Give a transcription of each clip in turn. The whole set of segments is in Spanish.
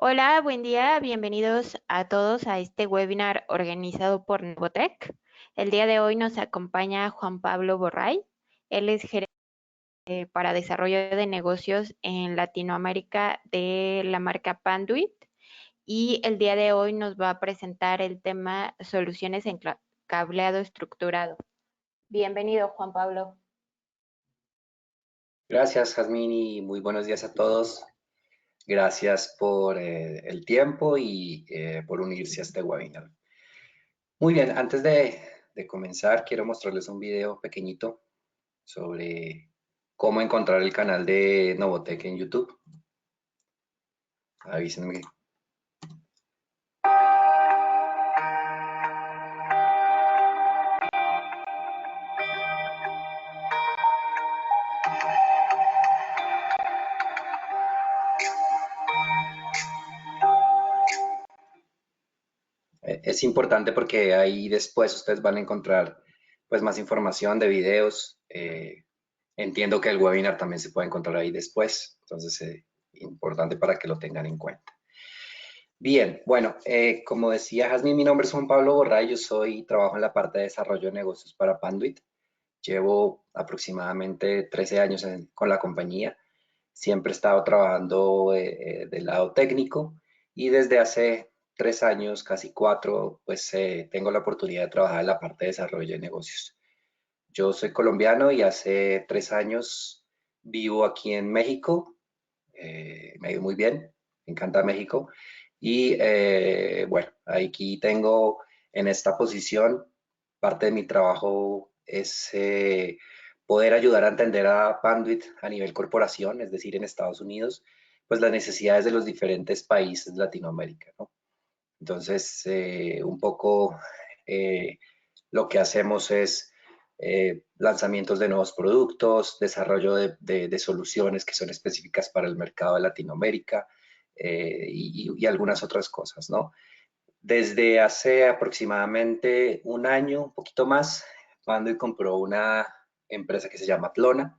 Hola, buen día, bienvenidos a todos a este webinar organizado por Novotec. El día de hoy nos acompaña Juan Pablo Borray. Él es gerente para desarrollo de negocios en Latinoamérica de la marca Panduit y el día de hoy nos va a presentar el tema soluciones en cableado estructurado. Bienvenido, Juan Pablo. Gracias, Jazmín, y muy buenos días a todos. Gracias por el tiempo y por unirse a este webinar. Muy bien, antes de comenzar, quiero mostrarles un video pequeñito sobre cómo encontrar el canal de Novotec en YouTube. Avísenme. Es importante porque ahí después ustedes van a encontrar pues más información de videos. Entiendo que el webinar también se puede encontrar ahí después, entonces importante para que lo tengan en cuenta. Bien, bueno, como decía Jazmín, mi nombre es Juan Pablo Borray, trabajo en la parte de desarrollo de negocios para Panduit. Llevo aproximadamente 13 años con la compañía. Siempre he estado trabajando del lado técnico y desde hace 3 años, casi 4, pues tengo la oportunidad de trabajar en la parte de desarrollo de negocios. Yo soy colombiano y hace 3 años vivo aquí en México. Me ha ido muy bien, me encanta México. Y bueno, aquí tengo en esta posición, parte de mi trabajo es poder ayudar a entender a Panduit a nivel corporación, es decir, en Estados Unidos, pues las necesidades de los diferentes países de Latinoamérica, ¿no? Entonces, un poco eh, lo que hacemos es lanzamientos de nuevos productos, desarrollo de soluciones que son específicas para el mercado de Latinoamérica y algunas otras cosas, ¿no? Desde hace aproximadamente un año, un poquito más, Panduit compró una empresa que se llama Atlona,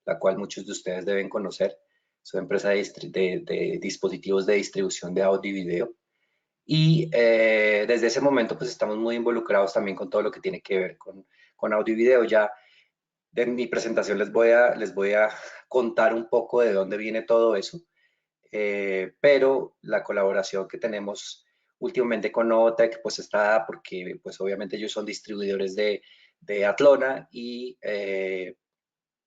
la cual muchos de ustedes deben conocer. Es una empresa de dispositivos de distribución de audio y video. Y desde ese momento pues estamos muy involucrados también con todo lo que tiene que ver con audio y video. Ya de mi presentación les voy a contar un poco de dónde viene todo eso, pero la colaboración que tenemos últimamente con Novotec pues está dada porque pues obviamente ellos son distribuidores de Atlona y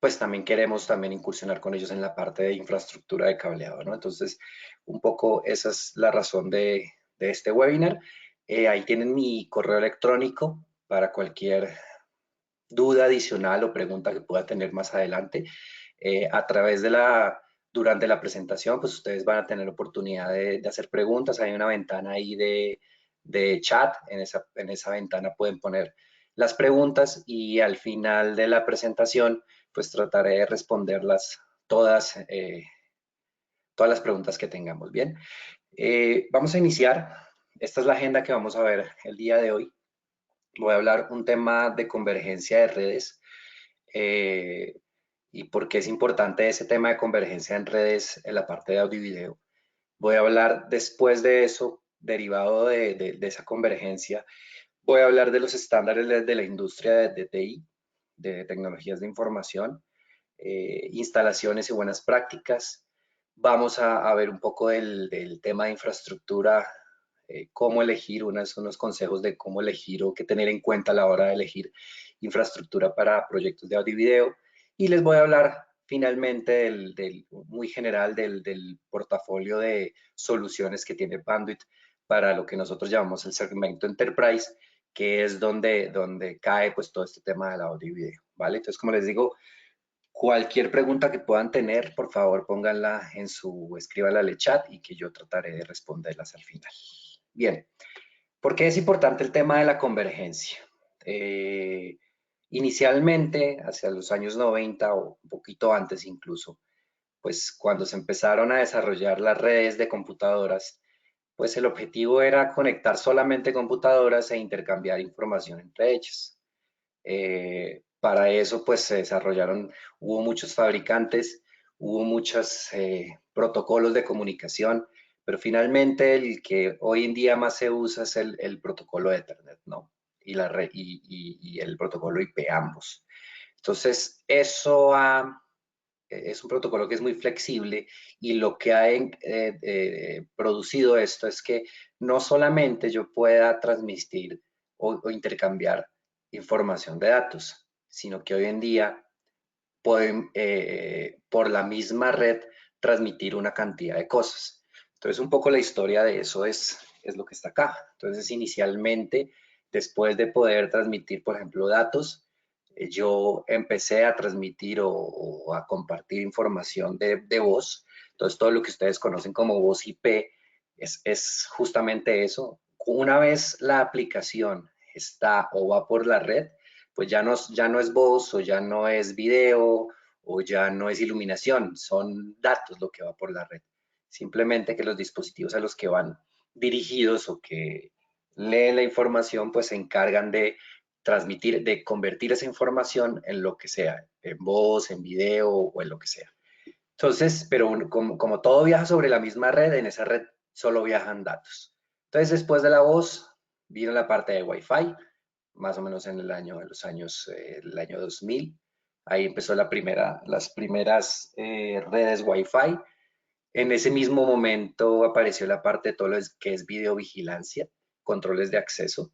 pues también queremos también incursionar con ellos en la parte de infraestructura de cableado, ¿no? Entonces, un poco esa es la razón de este webinar. Ahí tienen mi correo electrónico para cualquier duda adicional o pregunta que pueda tener más adelante. A través durante la presentación, pues ustedes van a tener oportunidad de hacer preguntas. Hay una ventana ahí de chat. En esa ventana pueden poner las preguntas y al final de la presentación, pues trataré de responderlas todas las preguntas que tengamos. Bien, vamos a iniciar. Esta es la agenda que vamos a ver el día de hoy. Voy a hablar un tema de convergencia de redes y por qué es importante ese tema de convergencia en redes en la parte de audio y video. Voy a hablar después de eso, derivado de esa convergencia, voy a hablar de los estándares de la industria de TI, de tecnologías de información, instalaciones y buenas prácticas. Vamos a ver un poco del tema de infraestructura, cómo elegir, unos consejos de cómo elegir o qué tener en cuenta a la hora de elegir infraestructura para proyectos de audio y video. Y les voy a hablar finalmente muy general del portafolio de soluciones que tiene Panduit para lo que nosotros llamamos el segmento Enterprise, que es donde cae pues todo este tema del audio y video, ¿vale? Entonces, como les digo, cualquier pregunta que puedan tener, por favor, pónganla escríbanla al chat y que yo trataré de responderlas al final. Bien, ¿por qué es importante el tema de la convergencia? Inicialmente, hacia los años 90 o un poquito antes incluso, pues cuando se empezaron a desarrollar las redes de computadoras, pues el objetivo era conectar solamente computadoras e intercambiar información entre ellas. Para eso, pues se desarrollaron, hubo muchos fabricantes, hubo muchos protocolos de comunicación, pero finalmente el que hoy en día más se usa es el protocolo de Ethernet, ¿no? Y, y el protocolo IP ambos. Entonces, es un protocolo que es muy flexible y lo que ha producido esto es que no solamente yo pueda transmitir o intercambiar información de datos, sino que hoy en día pueden, por la misma red, transmitir una cantidad de cosas. Entonces, un poco la historia de eso es lo que está acá. Entonces, inicialmente, después de poder transmitir, por ejemplo, datos, yo empecé a transmitir o a compartir información de voz. Entonces, todo lo que ustedes conocen como voz IP es justamente eso. Una vez la aplicación está o va por la red, pues ya no es voz o ya no es video o ya no es iluminación, son datos lo que va por la red. Simplemente que los dispositivos a los que van dirigidos o que leen la información, pues se encargan de transmitir, de convertir esa información en lo que sea, en voz, en video o en lo que sea. Entonces, pero como todo viaja sobre la misma red, en esa red solo viajan datos. Entonces, después de la voz, vino la parte de Wi-Fi, más o menos en el año 2000. Ahí empezó las primeras redes Wi-Fi. En ese mismo momento apareció la parte de todo lo que es videovigilancia, controles de acceso.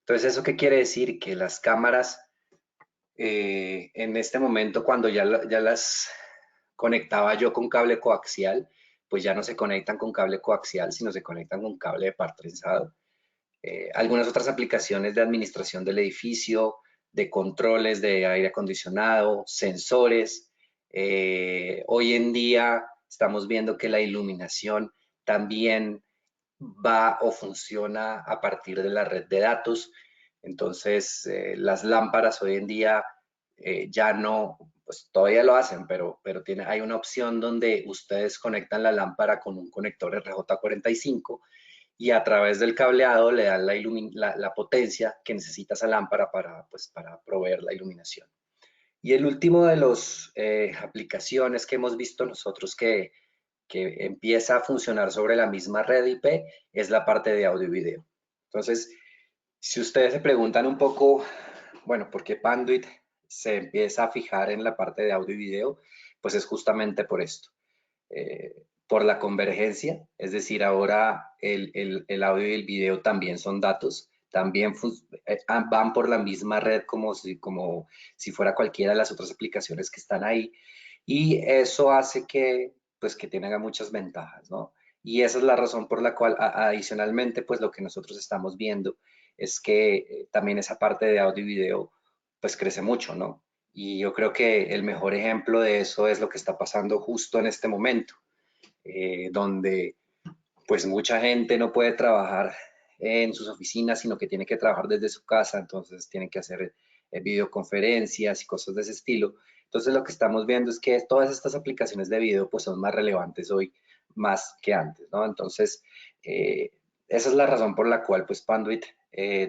Entonces, ¿eso qué quiere decir? Que las cámaras en este momento, cuando ya las conectaba yo con cable coaxial, pues ya no se conectan con cable coaxial, sino se conectan con cable de par trenzado. Algunas otras aplicaciones de administración del edificio, de controles de aire acondicionado, sensores. Hoy en día estamos viendo que la iluminación también va o funciona a partir de la red de datos. Entonces, las lámparas hoy en día ya no, pues todavía lo hacen, pero hay una opción donde ustedes conectan la lámpara con un conector RJ45 y a través del cableado le dan la potencia que necesita esa lámpara para proveer la iluminación. Y el último de las aplicaciones que hemos visto nosotros que empieza a funcionar sobre la misma red IP es la parte de audio y video. Entonces, si ustedes se preguntan un poco, bueno, ¿por qué Panduit se empieza a fijar en la parte de audio y video? Pues es justamente por esto. Por la convergencia, es decir, ahora el audio y el video también son datos, también van por la misma red como si fuera cualquiera de las otras aplicaciones que están ahí, y eso hace pues, que tenga muchas ventajas, ¿no? Y esa es la razón por la cual, adicionalmente, pues lo que nosotros estamos viendo es que también esa parte de audio y video, pues crece mucho, ¿no? Y yo creo que el mejor ejemplo de eso es lo que está pasando justo en este momento, donde pues mucha gente no puede trabajar en sus oficinas, sino que tiene que trabajar desde su casa, entonces tienen que hacer videoconferencias y cosas de ese estilo. Entonces lo que estamos viendo es que todas estas aplicaciones de video pues son más relevantes hoy más que antes, ¿no? Entonces, esa es la razón por la cual pues Panduit,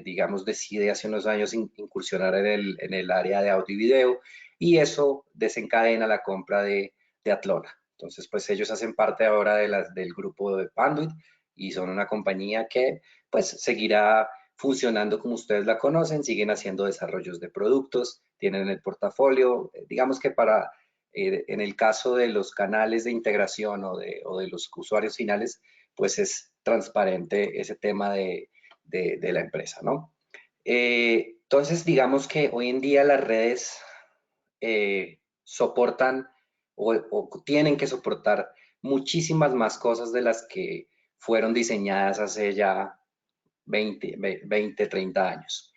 digamos, decide hace unos años incursionar en el área de audio y video, y eso desencadena la compra de Atlona. Entonces, pues ellos hacen parte ahora del grupo de Panduit y son una compañía que pues seguirá funcionando como ustedes la conocen, siguen haciendo desarrollos de productos, tienen el portafolio, digamos que en el caso de los canales de integración o de los usuarios finales, pues es transparente ese tema de la empresa, ¿no? Entonces, digamos que hoy en día las redes soportan o tienen que soportar muchísimas más cosas de las que fueron diseñadas hace ya 20 30 años.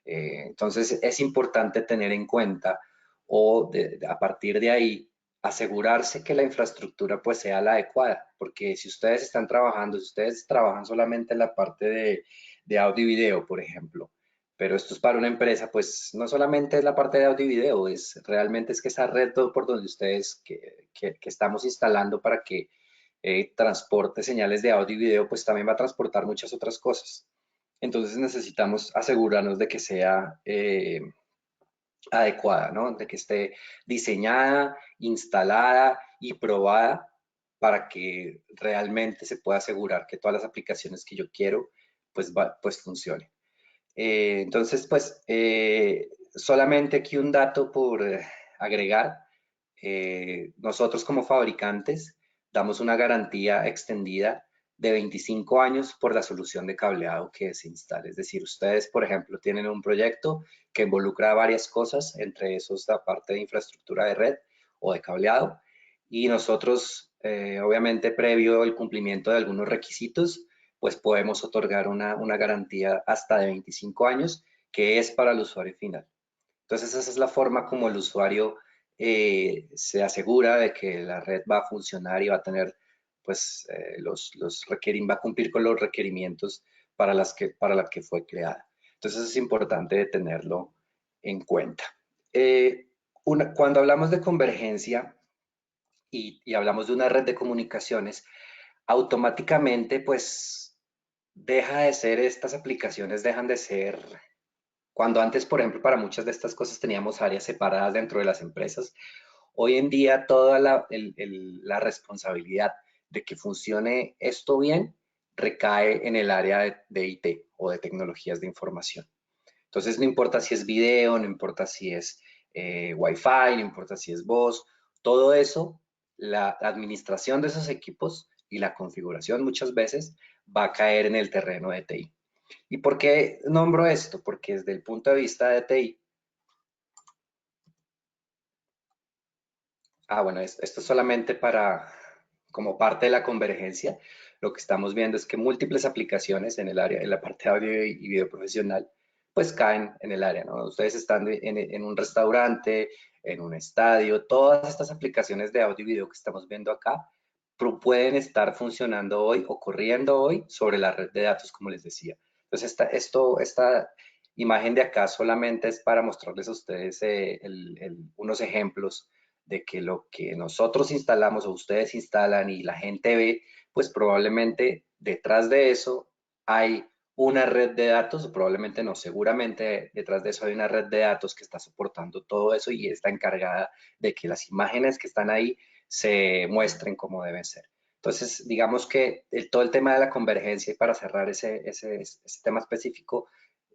Entonces es importante tener en cuenta a partir de ahí asegurarse que la infraestructura pues sea la adecuada, porque si ustedes están trabajando, si ustedes trabajan solamente en la parte de audio y video, por ejemplo, pero esto es para una empresa, pues no solamente es la parte de audio y video, realmente es que esa red por donde ustedes que estamos instalando para que transporte señales de audio y video, pues también va a transportar muchas otras cosas. Entonces necesitamos asegurarnos de que sea adecuada, ¿no? De que esté diseñada, instalada y probada para que realmente se pueda asegurar que todas las aplicaciones que yo quiero pues funcionen. Entonces, pues, solamente aquí un dato por agregar. Nosotros como fabricantes damos una garantía extendida de 25 años por la solución de cableado que se instale. Es decir, ustedes, por ejemplo, tienen un proyecto que involucra varias cosas, entre esos la parte de infraestructura de red o de cableado, y nosotros, obviamente, previo el cumplimiento de algunos requisitos, pues podemos otorgar una garantía hasta de 25 años, que es para el usuario final. Entonces, esa es la forma como el usuario se asegura de que la red va a funcionar y va a tener, pues, va a cumplir con los requerimientos para la que fue creada. Entonces, es importante tenerlo en cuenta. Cuando hablamos de convergencia y hablamos de una red de comunicaciones, automáticamente, pues, estas aplicaciones dejan de ser, cuando antes, por ejemplo, para muchas de estas cosas teníamos áreas separadas dentro de las empresas. Hoy en día toda la responsabilidad de que funcione esto bien recae en el área de IT o de tecnologías de información. Entonces, no importa si es video, no importa si es Wi-Fi, no importa si es voz, todo eso, la administración de esos equipos y la configuración muchas veces va a caer en el terreno de TI. ¿Y por qué nombro esto? Porque desde el punto de vista de TI, bueno, esto es solamente como parte de la convergencia. Lo que estamos viendo es que múltiples aplicaciones en el área, en la parte de audio y video profesional, pues caen en el área, ¿no? Ustedes están en un restaurante, en un estadio, todas estas aplicaciones de audio y video que estamos viendo acá pueden estar funcionando hoy o corriendo hoy sobre la red de datos, como les decía. Entonces, esta imagen de acá solamente es para mostrarles a ustedes unos ejemplos de que lo que nosotros instalamos o ustedes instalan y la gente ve, pues probablemente detrás de eso hay una red de datos, o probablemente no, seguramente detrás de eso hay una red de datos que está soportando todo eso y está encargada de que las imágenes que están ahí se muestren como deben ser. Entonces, digamos que todo el tema de la convergencia, y para cerrar ese tema específico,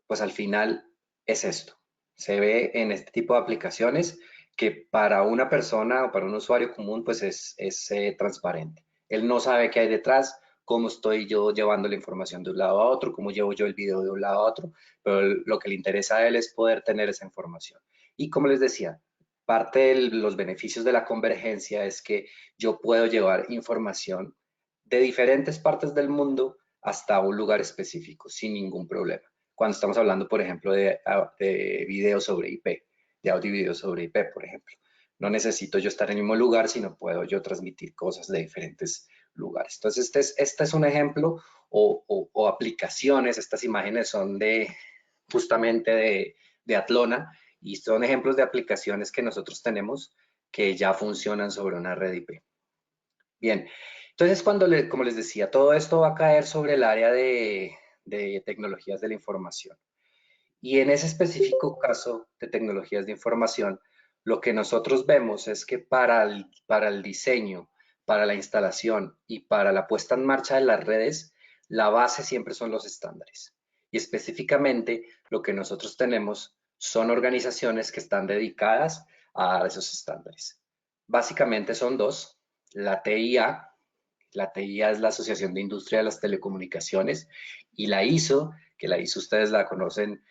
pues al final es esto. Se ve en este tipo de aplicaciones que para una persona o para un usuario común, pues es transparente. Él no sabe qué hay detrás, cómo estoy yo llevando la información de un lado a otro, cómo llevo yo el video de un lado a otro, pero lo que le interesa a él es poder tener esa información. Y como les decía, parte de los beneficios de la convergencia es que yo puedo llevar información de diferentes partes del mundo hasta un lugar específico sin ningún problema. Cuando estamos hablando, por ejemplo, de video sobre IP, de audio y video sobre IP, por ejemplo. No necesito yo estar en el mismo lugar, sino puedo yo transmitir cosas de diferentes lugares. Entonces, este es un ejemplo o aplicaciones. Estas imágenes son justamente de Atlona y son ejemplos de aplicaciones que nosotros tenemos que ya funcionan sobre una red IP. Bien, entonces como les decía, todo esto va a caer sobre el área de tecnologías de la información. Y en ese específico caso de tecnologías de información, lo que nosotros vemos es que para el diseño, para la instalación y para la puesta en marcha de las redes, la base siempre son los estándares. Y específicamente lo que nosotros tenemos son organizaciones que están dedicadas a esos estándares. Básicamente son dos, la TIA. La TIA es la Asociación de Industria de las Telecomunicaciones, y la ISO, que la ISO ustedes la conocen,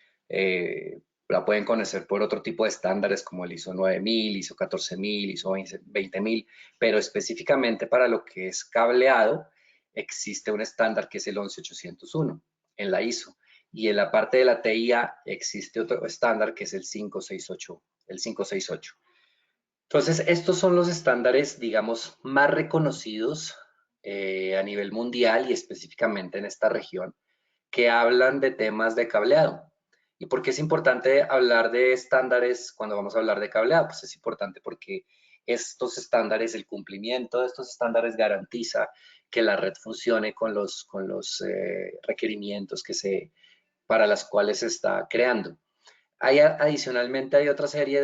la pueden conocer por otro tipo de estándares como el ISO 9000, ISO 14000, ISO 20000, pero específicamente para lo que es cableado existe un estándar que es el 11801 en la ISO, y en la parte de la TIA existe otro estándar que es el 568, el 568. Entonces, estos son los estándares, digamos, más reconocidos a nivel mundial y específicamente en esta región, que hablan de temas de cableado. ¿Y por qué es importante hablar de estándares cuando vamos a hablar de cableado? Pues es importante porque estos estándares, el cumplimiento de estos estándares garantiza que la red funcione con los requerimientos para las cuales se está creando. Adicionalmente hay otra serie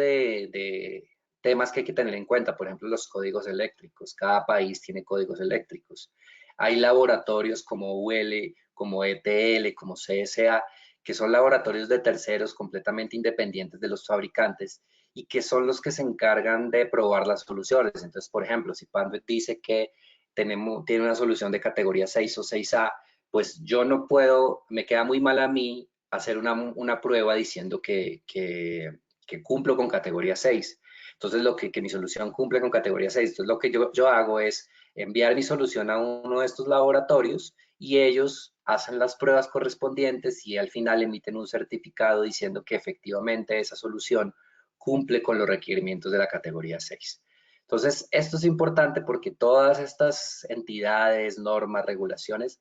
temas que hay que tener en cuenta, por ejemplo, los códigos eléctricos. Cada país tiene códigos eléctricos. Hay laboratorios como UL, como ETL, como CSA, que son laboratorios de terceros completamente independientes de los fabricantes y que son los que se encargan de probar las soluciones. Entonces, por ejemplo, si Panduit dice que tiene una solución de categoría 6 o 6A, pues yo no puedo, me queda muy mal a mí hacer una prueba diciendo que cumplo con categoría 6. Entonces, que mi solución cumple con categoría 6. Entonces, lo que yo hago es enviar mi solución a uno de estos laboratorios y ellos hacen las pruebas correspondientes y al final emiten un certificado diciendo que efectivamente esa solución cumple con los requerimientos de la categoría 6. Entonces, esto es importante porque todas estas entidades, normas, regulaciones,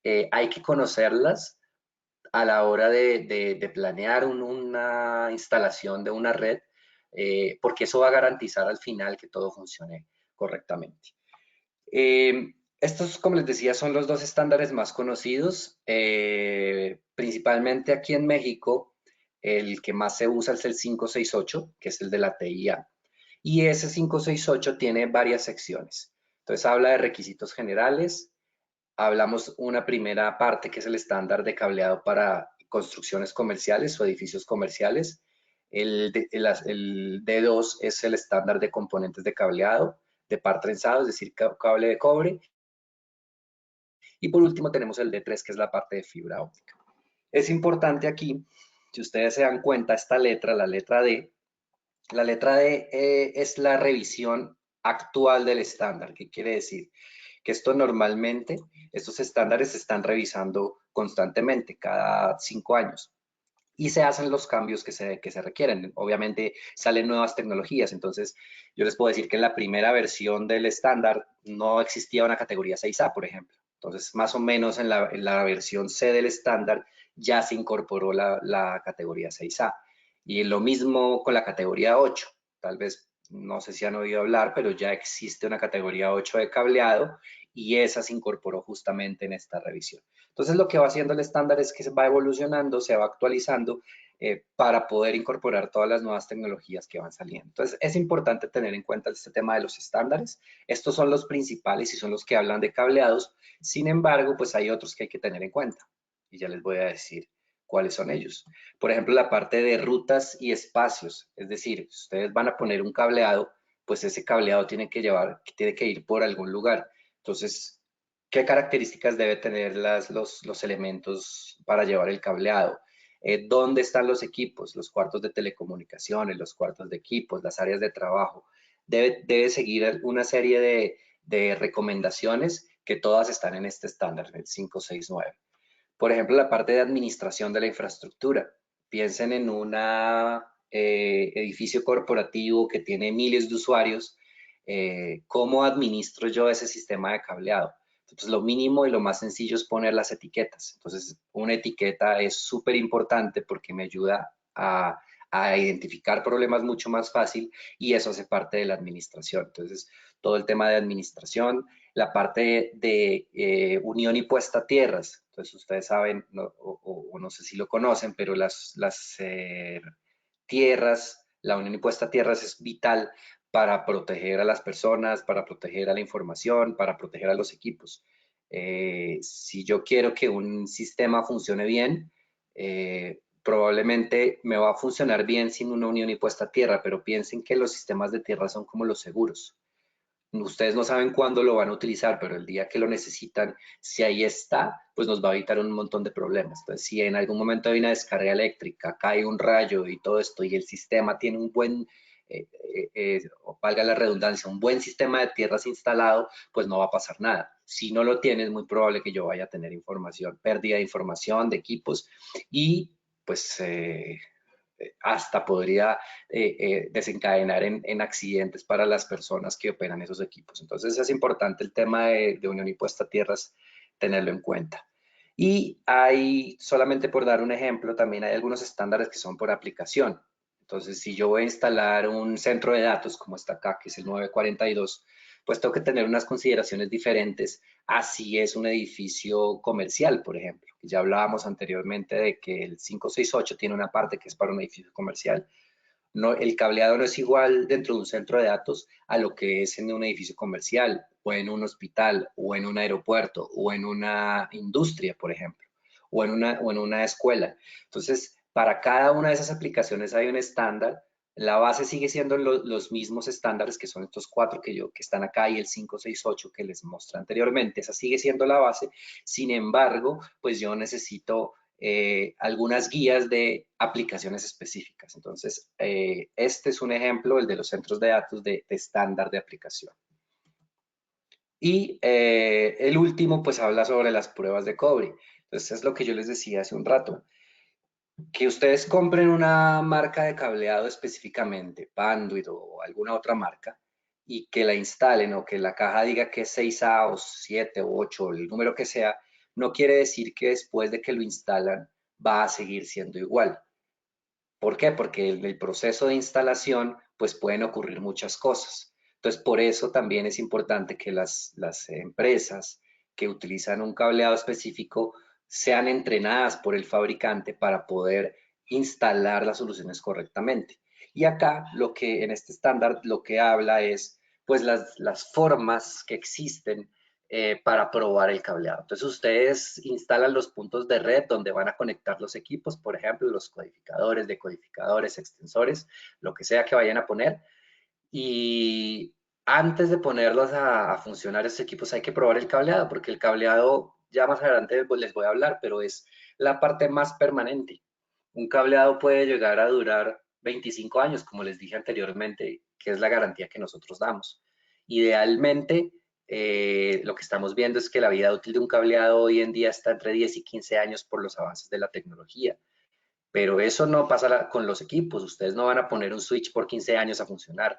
hay que conocerlas a la hora de planear una instalación de una red, porque eso va a garantizar al final que todo funcione correctamente. Estos, como les decía, son los dos estándares más conocidos. Principalmente aquí en México, el que más se usa es el 568, que es el de la TIA. Y ese 568 tiene varias secciones. Entonces habla de requisitos generales, hablamos una primera parte que es el estándar de cableado para construcciones comerciales o edificios comerciales. El D2 es el estándar de componentes de cableado, de par trenzado, es decir, cable de cobre. Y por último tenemos el D3, que es la parte de fibra óptica. Es importante aquí, si ustedes se dan cuenta, esta letra, la letra D es la revisión actual del estándar. ¿Qué quiere decir? Que esto normalmente, estos estándares se están revisando constantemente, cada 5 años. Y se hacen los cambios que se requieren. Obviamente salen nuevas tecnologías, entonces yo les puedo decir que en la primera versión del estándar no existía una categoría 6A, por ejemplo. Entonces, más o menos en la versión C del estándar ya se incorporó la categoría 6A. Y lo mismo con la categoría 8. Tal vez, no sé si han oído hablar, pero ya existe una categoría 8 de cableado y esa se incorporó justamente en esta revisión. Entonces, lo que va haciendo el estándar es que se va evolucionando, se va actualizando para poder incorporar todas las nuevas tecnologías que van saliendo. Entonces, es importante tener en cuenta este tema de los estándares. Estos son los principales y son los que hablan de cableados. Sin embargo, pues hay otros que hay que tener en cuenta y ya les voy a decir cuáles son ellos. Por ejemplo, la parte de rutas y espacios, es decir, si ustedes van a poner un cableado, pues ese cableado tiene que ir por algún lugar. Entonces, ¿qué características debe tener los elementos para llevar el cableado? ¿Dónde están los equipos? Los cuartos de telecomunicaciones, los cuartos de equipos, las áreas de trabajo. Debe seguir una serie de recomendaciones que todas están en este estándar, el 569. Por ejemplo, la parte de administración de la infraestructura. Piensen en un edificio corporativo que tiene miles de usuarios. ¿Cómo administro yo ese sistema de cableado? Entonces, lo mínimo y lo más sencillo es poner las etiquetas. Entonces, una etiqueta es súper importante porque me ayuda a identificar problemas mucho más fácil y eso hace parte de la administración. Entonces, todo el tema de administración, la parte de unión y puesta a tierras. Entonces, ustedes saben, o no sé si lo conocen, pero las tierras, la unión y puesta a tierras es vital para proteger a las personas, para proteger a la información, para proteger a los equipos. Si yo quiero que un sistema funcione bien, probablemente me va a funcionar bien sin una unión y puesta a tierra, pero piensen que los sistemas de tierra son como los seguros. Ustedes no saben cuándo lo van a utilizar, pero el día que lo necesitan, si ahí está, pues nos va a evitar un montón de problemas. Entonces, si en algún momento hay una descarga eléctrica, cae un rayo y todo esto, y el sistema tiene un buen, valga la redundancia, un buen sistema de tierras instalado, pues no va a pasar nada. Si no lo tiene, es muy probable que yo vaya a tener información, pérdida de información, de equipos, y pues hasta podría desencadenar en accidentes para las personas que operan esos equipos. Entonces es importante el tema de unión y puesta a tierras, tenerlo en cuenta. Y hay, solamente por dar un ejemplo, también hay algunos estándares que son por aplicación. Entonces, si yo voy a instalar un centro de datos, como está acá, que es el 942, pues tengo que tener unas consideraciones diferentes. Así es un edificio comercial, por ejemplo. Ya hablábamos anteriormente de que el 568 tiene una parte que es para un edificio comercial. No, el cableado no es igual dentro de un centro de datos a lo que es en un edificio comercial, o en un hospital, o en un aeropuerto, o en una industria, por ejemplo, o en una escuela. Entonces, para cada una de esas aplicaciones hay un estándar. La base sigue siendo los mismos estándares, que son estos cuatro que están acá, y el 568 que les mostré anteriormente. Esa sigue siendo la base. Sin embargo, pues yo necesito algunas guías de aplicaciones específicas. Entonces, este es un ejemplo, el de los centros de datos de estándar de aplicación. Y el último, pues habla sobre las pruebas de cobre. Entonces, es lo que yo les decía hace un rato. Que ustedes compren una marca de cableado específicamente, Panduit o alguna otra marca, y que la instalen o que la caja diga que es 6A o 7 o 8, el número que sea, no quiere decir que después de que lo instalan va a seguir siendo igual. ¿Por qué? Porque en el proceso de instalación pues pueden ocurrir muchas cosas. Entonces, por eso también es importante que las empresas que utilizan un cableado específico sean entrenadas por el fabricante para poder instalar las soluciones correctamente. Y acá lo que en este estándar lo que habla es pues las formas que existen para probar el cableado. Entonces ustedes instalan los puntos de red donde van a conectar los equipos, por ejemplo, los codificadores, decodificadores, extensores, lo que sea que vayan a poner. Y antes de ponerlos a funcionar estos equipos hay que probar el cableado, porque el cableado, ya más adelante pues, les voy a hablar, pero es la parte más permanente. Un cableado puede llegar a durar 25 años, como les dije anteriormente, que es la garantía que nosotros damos. Idealmente, lo que estamos viendo es que la vida útil de un cableado hoy en día está entre 10 y 15 años por los avances de la tecnología. Pero eso no pasa con los equipos. Ustedes no van a poner un switch por 15 años a funcionar,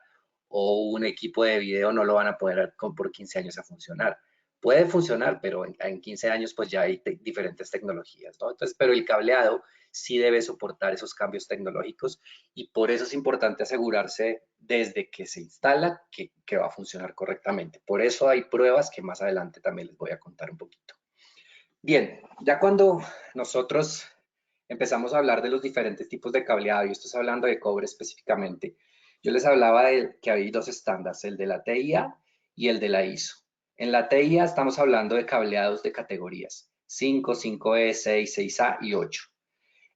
o un equipo de video no lo van a poner por 15 años a funcionar. Puede funcionar, pero en 15 años pues ya hay diferentes tecnologías, ¿no? Entonces, pero el cableado sí debe soportar esos cambios tecnológicos, y por eso es importante asegurarse desde que se instala que va a funcionar correctamente. Por eso hay pruebas que más adelante también les voy a contar un poquito. Bien, ya cuando nosotros empezamos a hablar de los diferentes tipos de cableado, y esto es hablando de cobre específicamente, yo les hablaba de que hay dos estándares, el de la TIA y el de la ISO. En la TIA estamos hablando de cableados de categorías 5, 5E, 6, 6A y 8.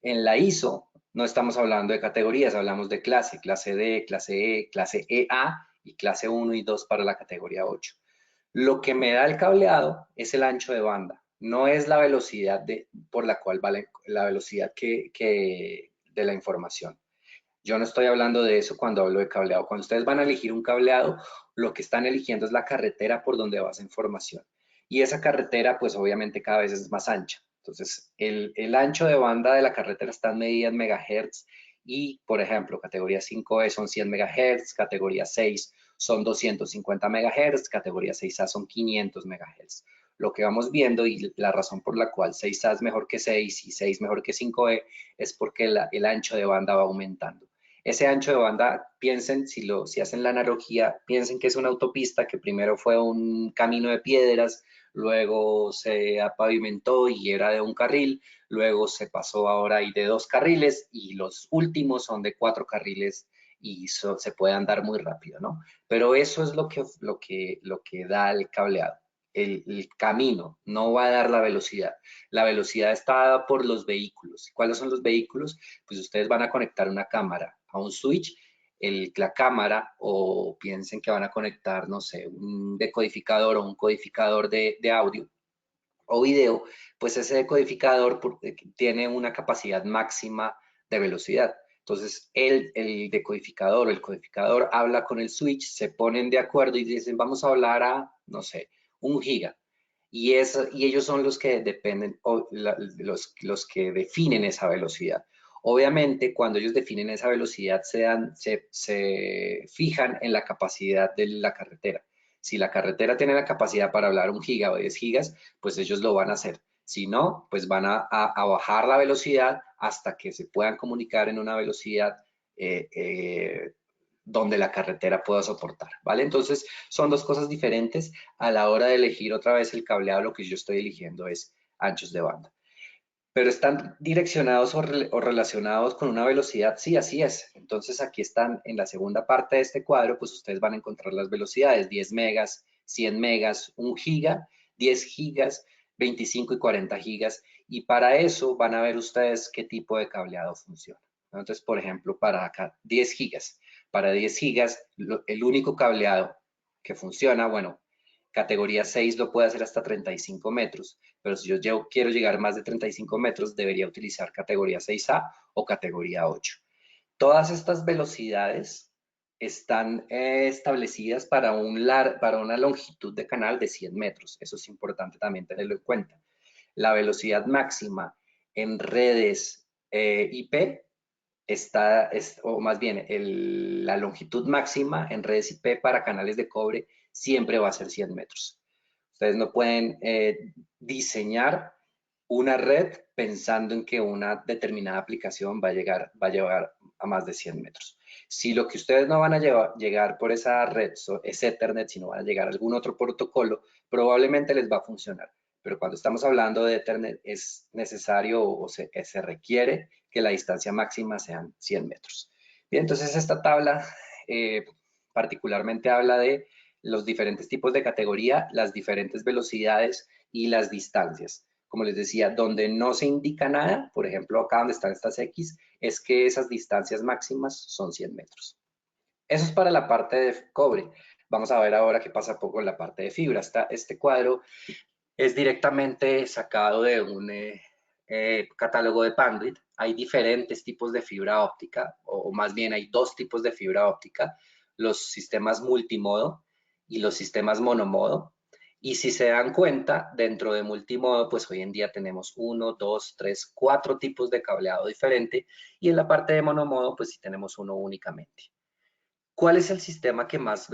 En la ISO no estamos hablando de categorías, hablamos de clase D, clase E, clase EA y clase 1 y 2 para la categoría 8. Lo que me da el cableado es el ancho de banda, no es la velocidad por la cual vale la velocidad de la información. Yo no estoy hablando de eso cuando hablo de cableado. Cuando ustedes van a elegir un cableado, lo que están eligiendo es la carretera por donde va esa información. Y esa carretera, pues obviamente cada vez es más ancha. Entonces, el ancho de banda de la carretera está en medidas megahertz, y, por ejemplo, categoría 5E son 100 megahertz, categoría 6 son 250 megahertz, categoría 6A son 500 megahertz. Lo que vamos viendo, y la razón por la cual 6A es mejor que 6 y 6 mejor que 5E, es porque el ancho de banda va aumentando. Ese ancho de banda, piensen, si hacen la analogía, piensen que es una autopista que primero fue un camino de piedras, luego se pavimentó y era de un carril, luego se pasó ahora y de 2 carriles, y los últimos son de 4 carriles, y se puede andar muy rápido, ¿no? Pero eso es lo que da el cableado. El camino no va a dar la velocidad. La velocidad está dada por los vehículos. ¿Cuáles son los vehículos? Pues ustedes van a conectar una cámara a un switch, la cámara, o piensen que van a conectar, no sé, un decodificador o un codificador de audio o video, pues ese decodificador tiene una capacidad máxima de velocidad. Entonces, el decodificador o el codificador habla con el switch, se ponen de acuerdo y dicen, vamos a hablar a, no sé, 1 giga. Y ellos son los que dependen, los que definen esa velocidad. Obviamente, cuando ellos definen esa velocidad, se fijan en la capacidad de la carretera. Si la carretera tiene la capacidad para hablar 1 giga o 10 gigas, pues ellos lo van a hacer. Si no, pues van a bajar la velocidad hasta que se puedan comunicar en una velocidad donde la carretera pueda soportar, ¿vale? Entonces, son dos cosas diferentes. A la hora de elegir otra vez el cableado, lo que yo estoy eligiendo es anchos de banda. pero están direccionados o relacionados con una velocidad, sí, así es. Entonces aquí están en la segunda parte de este cuadro, pues ustedes van a encontrar las velocidades, 10 megas, 100 megas, 1 giga, 10 gigas, 25 y 40 gigas, y para eso van a ver ustedes qué tipo de cableado funciona. Entonces, por ejemplo, para acá, 10 gigas. Para 10 gigas, el único cableado que funciona, bueno, categoría 6 lo puede hacer hasta 35 metros, pero si yo quiero llegar más de 35 metros, debería utilizar categoría 6A o categoría 8. Todas estas velocidades están establecidas para una longitud de canal de 100 metros. Eso es importante también tenerlo en cuenta. La velocidad máxima en redes IP o más bien, la longitud máxima en redes IP para canales de cobre siempre va a ser 100 metros. Ustedes no pueden diseñar una red pensando en que una determinada aplicación va a llegar a más de 100 metros. Si lo que ustedes no van a llegar por esa red es Ethernet, si no van a llegar a algún otro protocolo, probablemente les va a funcionar. Pero cuando estamos hablando de Ethernet, es necesario o se requiere que la distancia máxima sean 100 metros. Bien, entonces esta tabla particularmente habla de los diferentes tipos de categoría, las diferentes velocidades y las distancias. Como les decía, donde no se indica nada, por ejemplo, acá donde están estas X, es que esas distancias máximas son 100 metros. Eso es para la parte de cobre. Vamos a ver ahora qué pasa poco en la parte de fibra. Este cuadro es directamente sacado de un catálogo de Panduit. Hay diferentes tipos de fibra óptica, o más bien hay dos tipos de fibra óptica, los sistemas multimodo y los sistemas monomodo. Y si se dan cuenta, dentro de multimodo, pues hoy en día tenemos 1, 2, 3, 4 tipos de cableado diferente, y en la parte de monomodo, pues sí tenemos uno únicamente. ¿Cuál es el sistema que más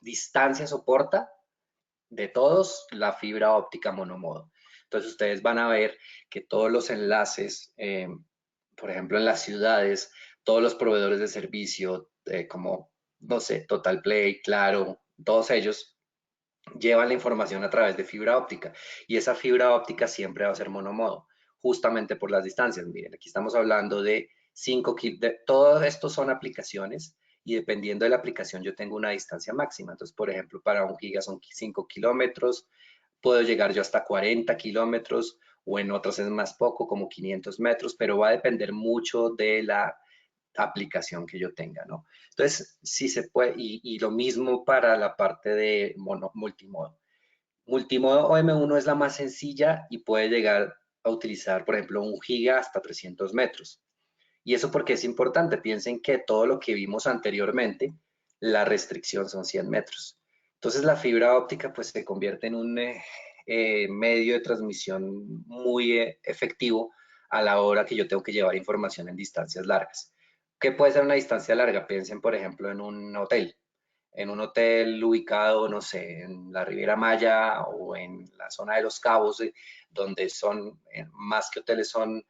distancia soporta? De todos, la fibra óptica monomodo. Entonces ustedes van a ver que todos los enlaces, por ejemplo en las ciudades, todos los proveedores de servicio, como, no sé, Total Play, Claro, todos ellos llevan la información a través de fibra óptica, y esa fibra óptica siempre va a ser monomodo, justamente por las distancias. Miren, aquí estamos hablando de 5 kilómetros, todo esto son aplicaciones, y dependiendo de la aplicación yo tengo una distancia máxima. Entonces, por ejemplo, para 1 giga son 5 kilómetros, puedo llegar yo hasta 40 kilómetros, o en otros es más poco, como 500 metros, pero va a depender mucho de la aplicación que yo tenga, ¿no? Entonces, sí se puede, y lo mismo para la parte de multimodo. Multimodo OM1 es la más sencilla y puede llegar a utilizar, por ejemplo, 1 giga hasta 300 metros. Y eso porque es importante. Piensen que todo lo que vimos anteriormente, la restricción son 100 metros. Entonces la fibra óptica pues se convierte en un medio de transmisión muy efectivo a la hora que yo tengo que llevar información en distancias largas. ¿Qué puede ser una distancia larga? Piensen, por ejemplo, en un hotel ubicado, no sé, en la Riviera Maya o en la zona de Los Cabos, donde son, más que hoteles, son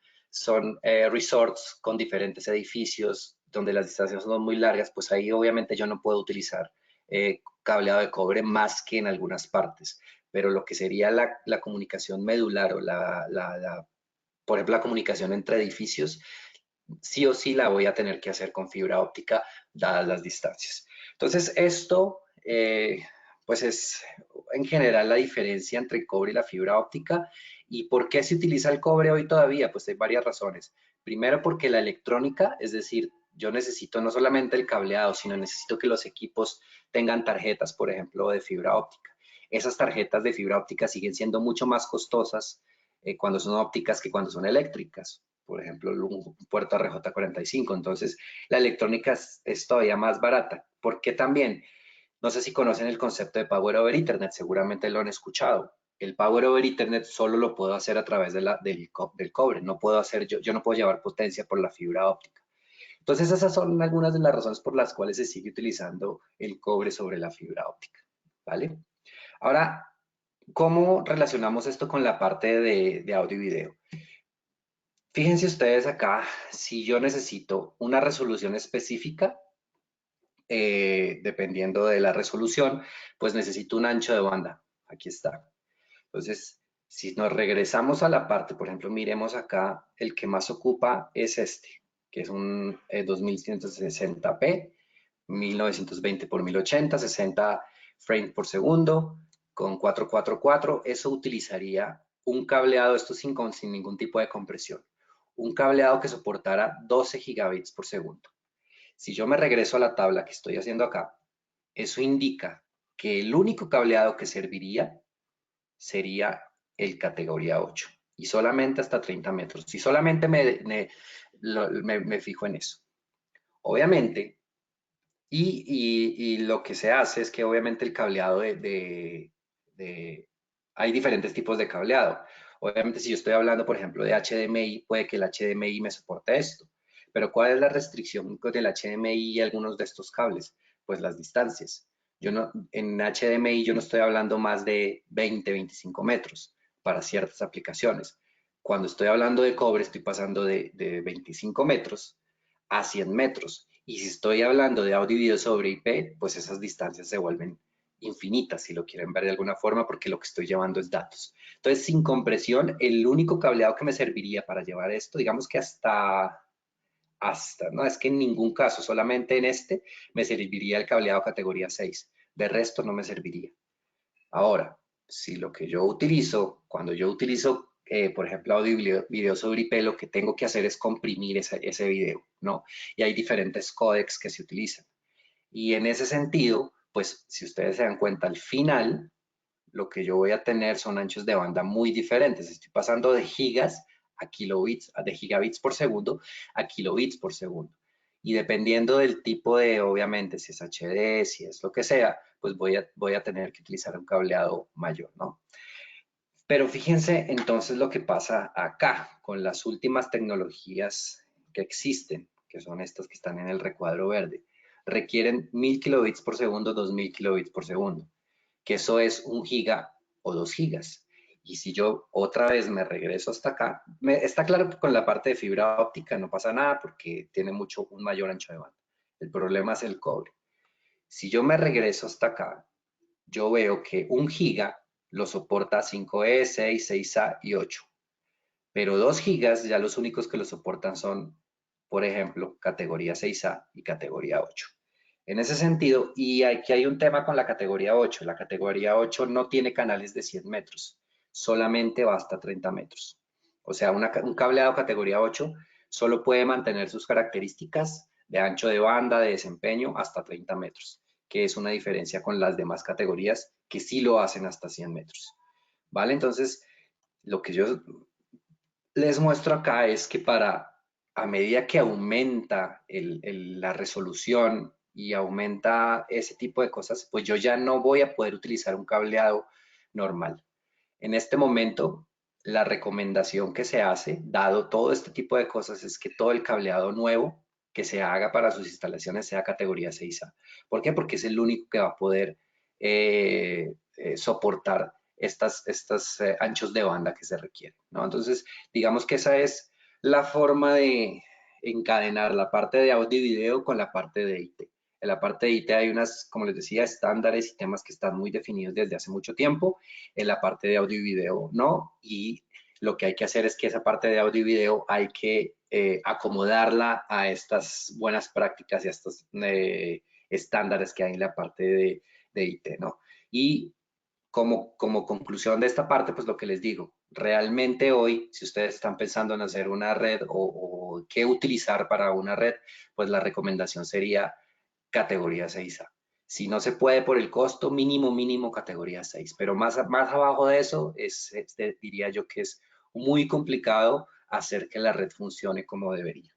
resorts con diferentes edificios, donde las distancias son muy largas, pues ahí obviamente yo no puedo utilizar cableado de cobre más que en algunas partes, pero lo que sería la comunicación medular o por ejemplo, la comunicación entre edificios, sí o sí la voy a tener que hacer con fibra óptica, dadas las distancias. Entonces, esto, pues es en general la diferencia entre el cobre y la fibra óptica. ¿Y por qué se utiliza el cobre hoy todavía? Pues hay varias razones. Primero, porque la electrónica, es decir, yo necesito no solamente el cableado, sino necesito que los equipos tengan tarjetas, por ejemplo, de fibra óptica. Esas tarjetas de fibra óptica siguen siendo mucho más costosas cuando son ópticas que cuando son eléctricas. Por ejemplo, un puerto RJ45. Entonces, la electrónica es todavía más barata. ¿Por qué también? No sé si conocen el concepto de Power over Ethernet, seguramente lo han escuchado. El Power over Ethernet solo lo puedo hacer a través del cobre. No puedo hacer, yo no puedo llevar potencia por la fibra óptica. Entonces, esas son algunas de las razones por las cuales se sigue utilizando el cobre sobre la fibra óptica. ¿Vale? Ahora, ¿cómo relacionamos esto con la parte de audio y video? Fíjense ustedes acá, si yo necesito una resolución específica, dependiendo de la resolución, pues necesito un ancho de banda. Aquí está. Entonces, Si nos regresamos a la parte, por ejemplo, miremos acá, el que más ocupa es este, que es un 2160p, 1920 por 1080, 60 frames por segundo, con 444. Eso utilizaría un cableado, esto sin ningún tipo de compresión, un cableado que soportara 12 gigabits por segundo. Si yo me regreso a la tabla que estoy haciendo acá, eso indica que el único cableado que serviría sería el categoría 8 y solamente hasta 30 metros. Si solamente me fijo en eso. Obviamente, y lo que se hace es que obviamente el cableado hay diferentes tipos de cableado. Obviamente si yo estoy hablando, por ejemplo, de HDMI, puede que el HDMI me soporte esto. Pero ¿cuál es la restricción con el HDMI y algunos de estos cables? Pues las distancias. En HDMI yo no estoy hablando más de 20, 25 metros para ciertas aplicaciones. Cuando estoy hablando de cobre, estoy pasando de 25 metros a 100 metros. Y si estoy hablando de audio y video sobre IP, pues esas distancias se vuelven infinitas, si lo quieren ver de alguna forma, porque lo que estoy llevando es datos. Entonces, sin compresión, el único cableado que me serviría para llevar esto, digamos que no es que en ningún caso, solamente en este, me serviría el cableado categoría 6. De resto, no me serviría. Ahora, si lo que yo utilizo, cuando yo utilizo, por ejemplo, audio y video sobre IP, lo que tengo que hacer es comprimir ese video, ¿no? Y hay diferentes códecs que se utilizan. Y en ese sentido, pues, si ustedes se dan cuenta, al final, lo que yo voy a tener son anchos de banda muy diferentes. Estoy pasando de gigas a kilobits, de gigabits por segundo a kilobits por segundo. Y dependiendo del tipo de, obviamente, si es HD, si es lo que sea, pues voy a tener que utilizar un cableado mayor, ¿no? Pero fíjense entonces lo que pasa acá con las últimas tecnologías que existen, que son estas que están en el recuadro verde. Requieren 1000 kilobits por segundo, 2000 kilobits por segundo, que eso es 1 giga o 2 gigas. Y si yo otra vez me regreso hasta acá, está claro que con la parte de fibra óptica no pasa nada porque tiene un mayor ancho de banda. El problema es el cobre. Si yo me regreso hasta acá, yo veo que 1 giga lo soporta 5E, 6, 6A y 8. Pero 2 gigas ya los únicos que lo soportan son, por ejemplo, categoría 6A y categoría 8. En ese sentido, y aquí hay un tema con la categoría 8. La categoría 8 no tiene canales de 100 metros, solamente va hasta 30 metros. O sea, un cableado categoría 8 solo puede mantener sus características de ancho de banda, de desempeño, hasta 30 metros, que es una diferencia con las demás categorías que sí lo hacen hasta 100 metros. ¿Vale? Entonces, lo que yo les muestro acá es que a medida que aumenta la resolución y aumenta ese tipo de cosas, pues yo ya no voy a poder utilizar un cableado normal. En este momento, la recomendación que se hace, dado todo este tipo de cosas, es que todo el cableado nuevo que se haga para sus instalaciones sea categoría 6A. ¿Por qué? Porque es el único que va a poder soportar estas anchos de banda que se requieren, ¿no? Entonces, digamos que esa es la forma de encadenar la parte de audio y video con la parte de IT. En la parte de IT hay unas, como les decía, estándares y temas que están muy definidos desde hace mucho tiempo. En la parte de audio y video no. Y lo que hay que hacer es que esa parte de audio y video hay que acomodarla a estas buenas prácticas y a estos estándares que hay en la parte de IT, ¿no? Y como conclusión de esta parte, pues lo que les digo, realmente hoy, si ustedes están pensando en hacer una red o qué utilizar para una red, pues la recomendación sería categoría 6A. Si no se puede por el costo, mínimo categoría 6. Pero más abajo de eso, diría yo que es muy complicado hacer que la red funcione como debería.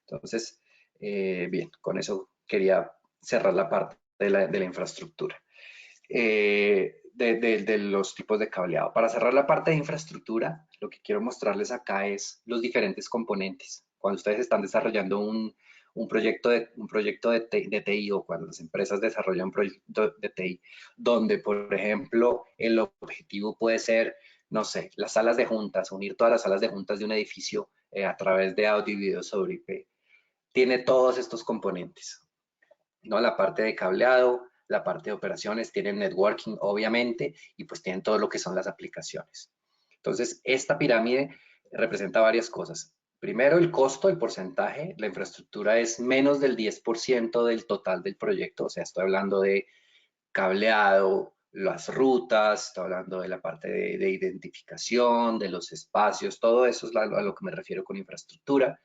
Entonces, bien, con eso quería cerrar la parte de la infraestructura. De los tipos de cableado. Para cerrar la parte de infraestructura, lo que quiero mostrarles acá es los diferentes componentes. Cuando ustedes están desarrollando un proyecto de TI o cuando las empresas desarrollan un proyecto de TI, donde, por ejemplo, el objetivo puede ser, no sé, las salas de juntas, unir todas las salas de juntas de un edificio a través de audio y video sobre IP. Tiene todos estos componentes, ¿no? La parte de cableado, la parte de operaciones, tienen networking, obviamente, y pues tienen todo lo que son las aplicaciones. Entonces, esta pirámide representa varias cosas. Primero, el costo, el porcentaje. La infraestructura es menos del 10% del total del proyecto. O sea, estoy hablando de cableado, las rutas, estoy hablando de la parte de identificación, de los espacios, todo eso es a lo que me refiero con infraestructura.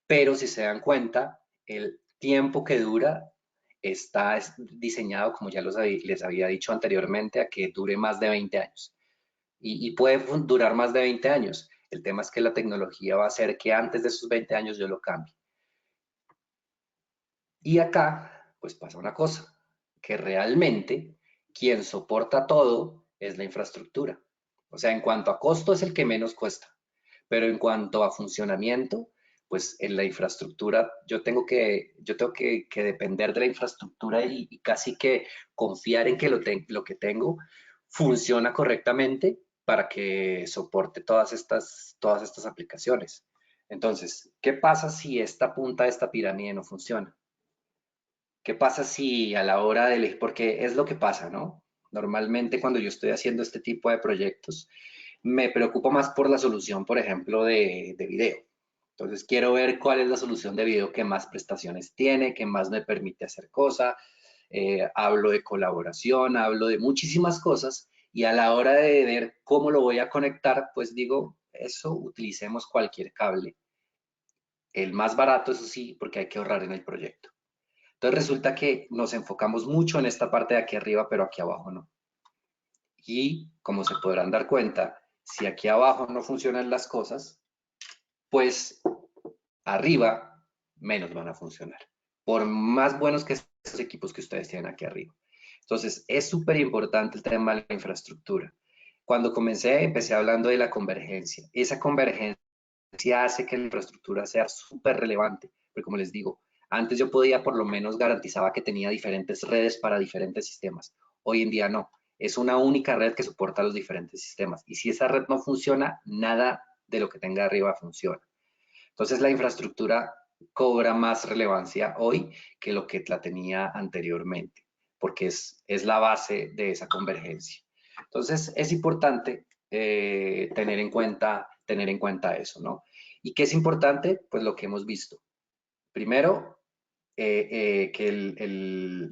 Pero si se dan cuenta, el tiempo que dura está diseñado, como ya les había dicho anteriormente, a que dure más de 20 años. Y puede durar más de 20 años. El tema es que la tecnología va a hacer que antes de esos 20 años yo lo cambie. Y acá, pues pasa una cosa, que realmente quien soporta todo es la infraestructura. O sea, en cuanto a costo es el que menos cuesta, pero en cuanto a funcionamiento, pues en la infraestructura yo tengo que depender de la infraestructura y casi que confiar en que lo que tengo funciona correctamente para que soporte todas estas aplicaciones. Entonces, ¿qué pasa si esta punta de esta pirámide no funciona? ¿Qué pasa si a la hora de elegir, porque es lo que pasa, ¿no? Normalmente cuando yo estoy haciendo este tipo de proyectos, me preocupo más por la solución, por ejemplo, de video. Entonces quiero ver cuál es la solución de video que más prestaciones tiene, que más me permite hacer cosas. Hablo de colaboración, hablo de muchísimas cosas y a la hora de ver cómo lo voy a conectar, pues digo, eso utilicemos cualquier cable. El más barato, eso sí, porque hay que ahorrar en el proyecto. Entonces resulta que nos enfocamos mucho en esta parte de aquí arriba, pero aquí abajo no. Y como se podrán dar cuenta, si aquí abajo no funcionan las cosas, pues arriba menos van a funcionar. Por más buenos que sean esos equipos que ustedes tienen aquí arriba. Entonces es súper importante el tema de la infraestructura. Cuando comencé, empecé hablando de la convergencia. Esa convergencia hace que la infraestructura sea súper relevante, porque como les digo, antes yo podía, por lo menos garantizaba que tenía diferentes redes para diferentes sistemas. Hoy en día no, es una única red que soporta los diferentes sistemas. Y si esa red no funciona, nada de lo que tenga arriba funciona. Entonces la infraestructura cobra más relevancia hoy que lo que la tenía anteriormente, porque es la base de esa convergencia. Entonces es importante tener en cuenta eso, ¿no? ¿Y qué es importante? Pues lo que hemos visto. Primero, que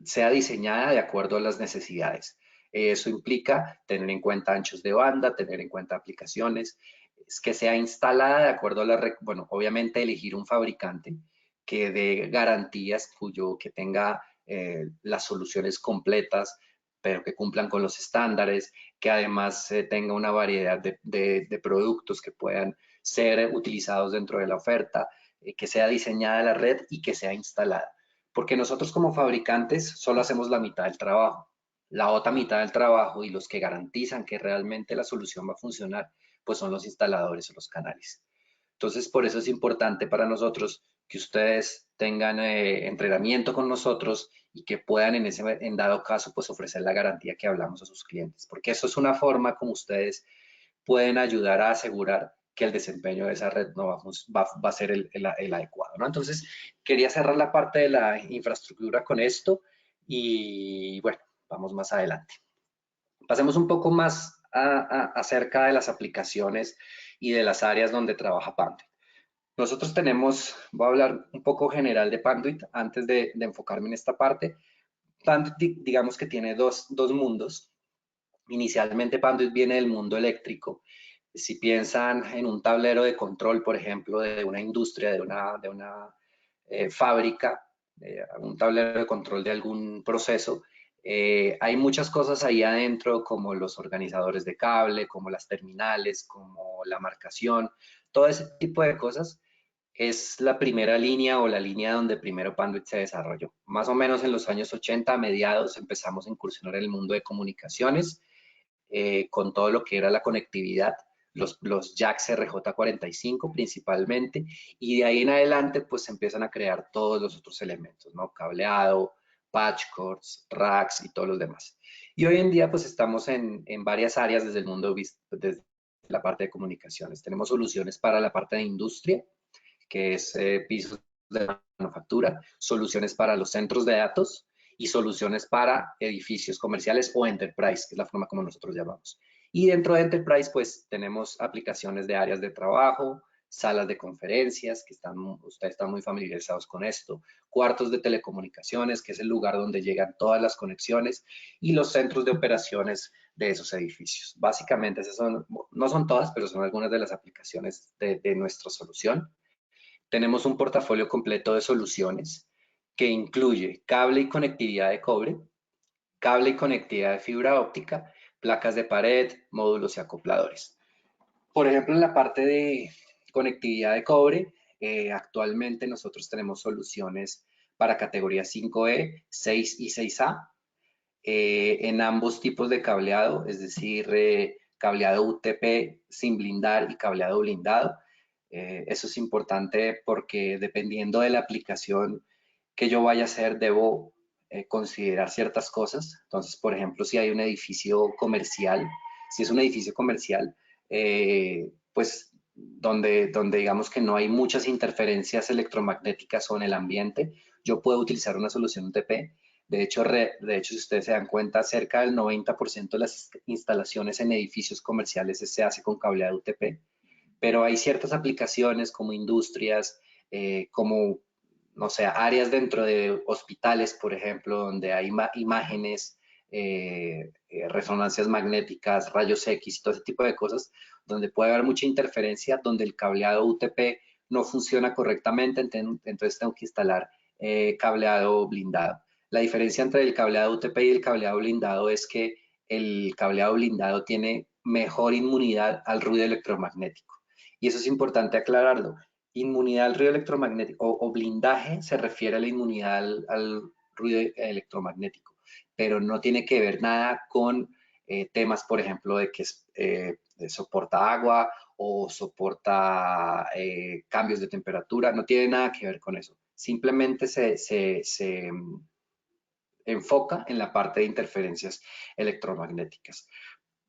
sea diseñada de acuerdo a las necesidades. Eso implica tener en cuenta anchos de banda, tener en cuenta aplicaciones, es que sea instalada de acuerdo a bueno, obviamente elegir un fabricante que dé garantías, que tenga las soluciones completas, pero que cumplan con los estándares, que además tenga una variedad de productos que puedan ser utilizados dentro de la oferta, que sea diseñada la red y que sea instalada. Porque nosotros como fabricantes solo hacemos la mitad del trabajo. La otra mitad del trabajo y los que garantizan que realmente la solución va a funcionar, pues son los instaladores o los canales. Entonces, por eso es importante para nosotros que ustedes tengan entrenamiento con nosotros y que puedan en dado caso pues ofrecer la garantía que hablamos a sus clientes, porque eso es una forma como ustedes pueden ayudar a asegurar que el desempeño de esa red no va a ser el adecuado, ¿no? Entonces, quería cerrar la parte de la infraestructura con esto y bueno, vamos más adelante. Pasemos un poco más acerca de las aplicaciones y de las áreas donde trabaja Panduit. Nosotros tenemos, voy a hablar un poco general de Panduit antes de enfocarme en esta parte. Panduit, digamos que tiene dos mundos. Inicialmente Panduit viene del mundo eléctrico. Si piensan en un tablero de control, por ejemplo, de una industria, de una fábrica, un tablero de control de algún proceso, hay muchas cosas ahí adentro, como los organizadores de cable, como las terminales, como la marcación, todo ese tipo de cosas es la primera línea o la línea donde primero Panduit se desarrolló. Más o menos en los años 80, a mediados, empezamos a incursionar en el mundo de comunicaciones, con todo lo que era la conectividad, los jacks RJ45 principalmente, y de ahí en adelante pues se empiezan a crear todos los otros elementos, ¿no? Cableado, patch cords, racks y todos los demás. Y hoy en día pues estamos en varias áreas desde el mundo, desde la parte de comunicaciones. Tenemos soluciones para la parte de industria, que es pisos de manufactura, soluciones para los centros de datos y soluciones para edificios comerciales o enterprise, que es la forma como nosotros llamamos. Y dentro de Enterprise, pues tenemos aplicaciones de áreas de trabajo, salas de conferencias, que ustedes están muy familiarizados con esto, cuartos de telecomunicaciones, que es el lugar donde llegan todas las conexiones, y los centros de operaciones de esos edificios. Básicamente, esas son, no son todas, pero son algunas de las aplicaciones de nuestra solución. Tenemos un portafolio completo de soluciones que incluye cable y conectividad de cobre, cable y conectividad de fibra óptica, placas de pared, módulos y acopladores. Por ejemplo, en la parte de conectividad de cobre, actualmente nosotros tenemos soluciones para categoría 5E, 6 y 6A, en ambos tipos de cableado, es decir, cableado UTP sin blindar y cableado blindado. Eso es importante porque dependiendo de la aplicación que yo vaya a hacer, debo considerar ciertas cosas. Entonces, por ejemplo, si hay un edificio comercial, si es un edificio comercial, pues donde digamos que no hay muchas interferencias electromagnéticas o en el ambiente, yo puedo utilizar una solución UTP. De hecho, si ustedes se dan cuenta, cerca del 90% de las instalaciones en edificios comerciales se hace con cableado UTP, pero hay ciertas aplicaciones como industrias, como, no sé, áreas dentro de hospitales, por ejemplo, donde hay imágenes, resonancias magnéticas, rayos X y todo ese tipo de cosas, donde puede haber mucha interferencia, donde el cableado UTP no funciona correctamente, entonces tengo que instalar cableado blindado. La diferencia entre el cableado UTP y el cableado blindado es que el cableado blindado tiene mejor inmunidad al ruido electromagnético. Y eso es importante aclararlo. Inmunidad al ruido electromagnético o blindaje se refiere a la inmunidad al ruido electromagnético, pero no tiene que ver nada con temas, por ejemplo, de que soporta agua o soporta cambios de temperatura, no tiene nada que ver con eso. Simplemente se enfoca en la parte de interferencias electromagnéticas.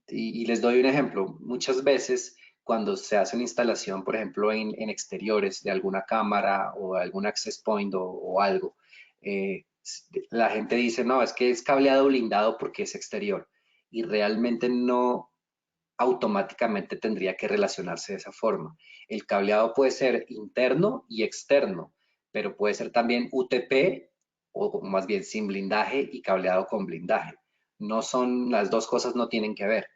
Y les doy un ejemplo. Muchas veces cuando se hace una instalación, por ejemplo, en exteriores de alguna cámara o algún access point o algo, la gente dice, no, es que es cableado blindado porque es exterior. Y realmente no automáticamente tendría que relacionarse de esa forma. El cableado puede ser interno y externo, pero puede ser también UTP o más bien sin blindaje y cableado con blindaje. No son, las dos cosas no tienen que ver.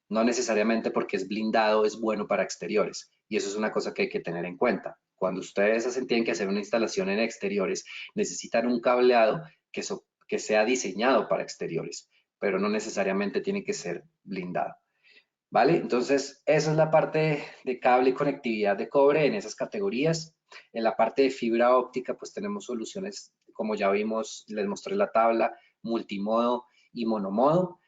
No necesariamente porque es blindado es bueno para exteriores. Y eso es una cosa que hay que tener en cuenta. Cuando ustedes tienen que hacer una instalación en exteriores, necesitan un cableado que sea diseñado para exteriores, pero no necesariamente tiene que ser blindado. ¿Vale? Entonces, esa es la parte de cable y conectividad de cobre en esas categorías. En la parte de fibra óptica, pues tenemos soluciones, como ya vimos, les mostré la tabla, multimodo y monomodo.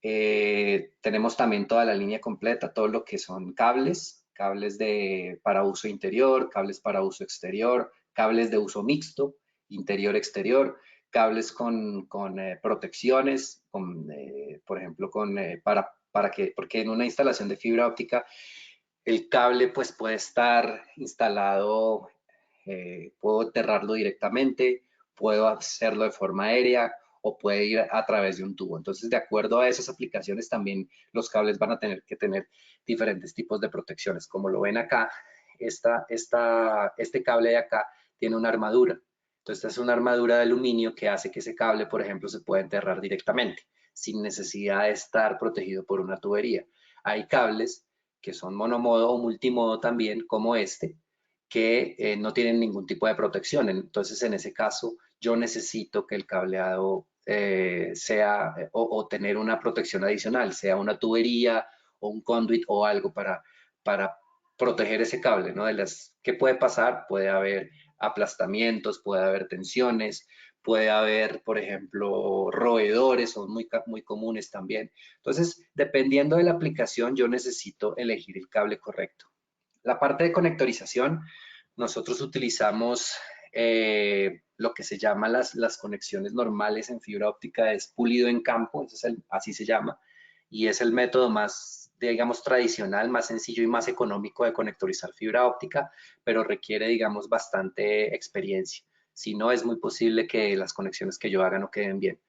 Tenemos también toda la línea completa, todo lo que son cables, para uso interior, cables para uso exterior, cables de uso mixto, interior-exterior, cables con protecciones, por ejemplo, porque en una instalación de fibra óptica el cable pues puede estar instalado, puedo enterrarlo directamente, puedo hacerlo de forma aérea o puede ir a través de un tubo. Entonces, de acuerdo a esas aplicaciones, también los cables van a tener que tener diferentes tipos de protecciones. Como lo ven acá, este cable de acá tiene una armadura. Entonces, esta es una armadura de aluminio que hace que ese cable, por ejemplo, se pueda enterrar directamente, sin necesidad de estar protegido por una tubería. Hay cables que son monomodo o multimodo también, como este, que no tienen ningún tipo de protección. Entonces, en ese caso, yo necesito que el cableado sea o tener una protección adicional, sea una tubería o un conduit o algo para proteger ese cable, ¿no? ¿Qué puede pasar? Puede haber aplastamientos, puede haber tensiones, puede haber, por ejemplo, roedores, son muy comunes también. Entonces, dependiendo de la aplicación, yo necesito elegir el cable correcto. La parte de conectorización, nosotros utilizamos lo que se llama las conexiones normales en fibra óptica, es pulido en campo, así se llama, y es el método más, digamos, tradicional, más sencillo y más económico de conectorizar fibra óptica, pero requiere, digamos, bastante experiencia. Si no, es muy posible que las conexiones que yo haga no queden bien.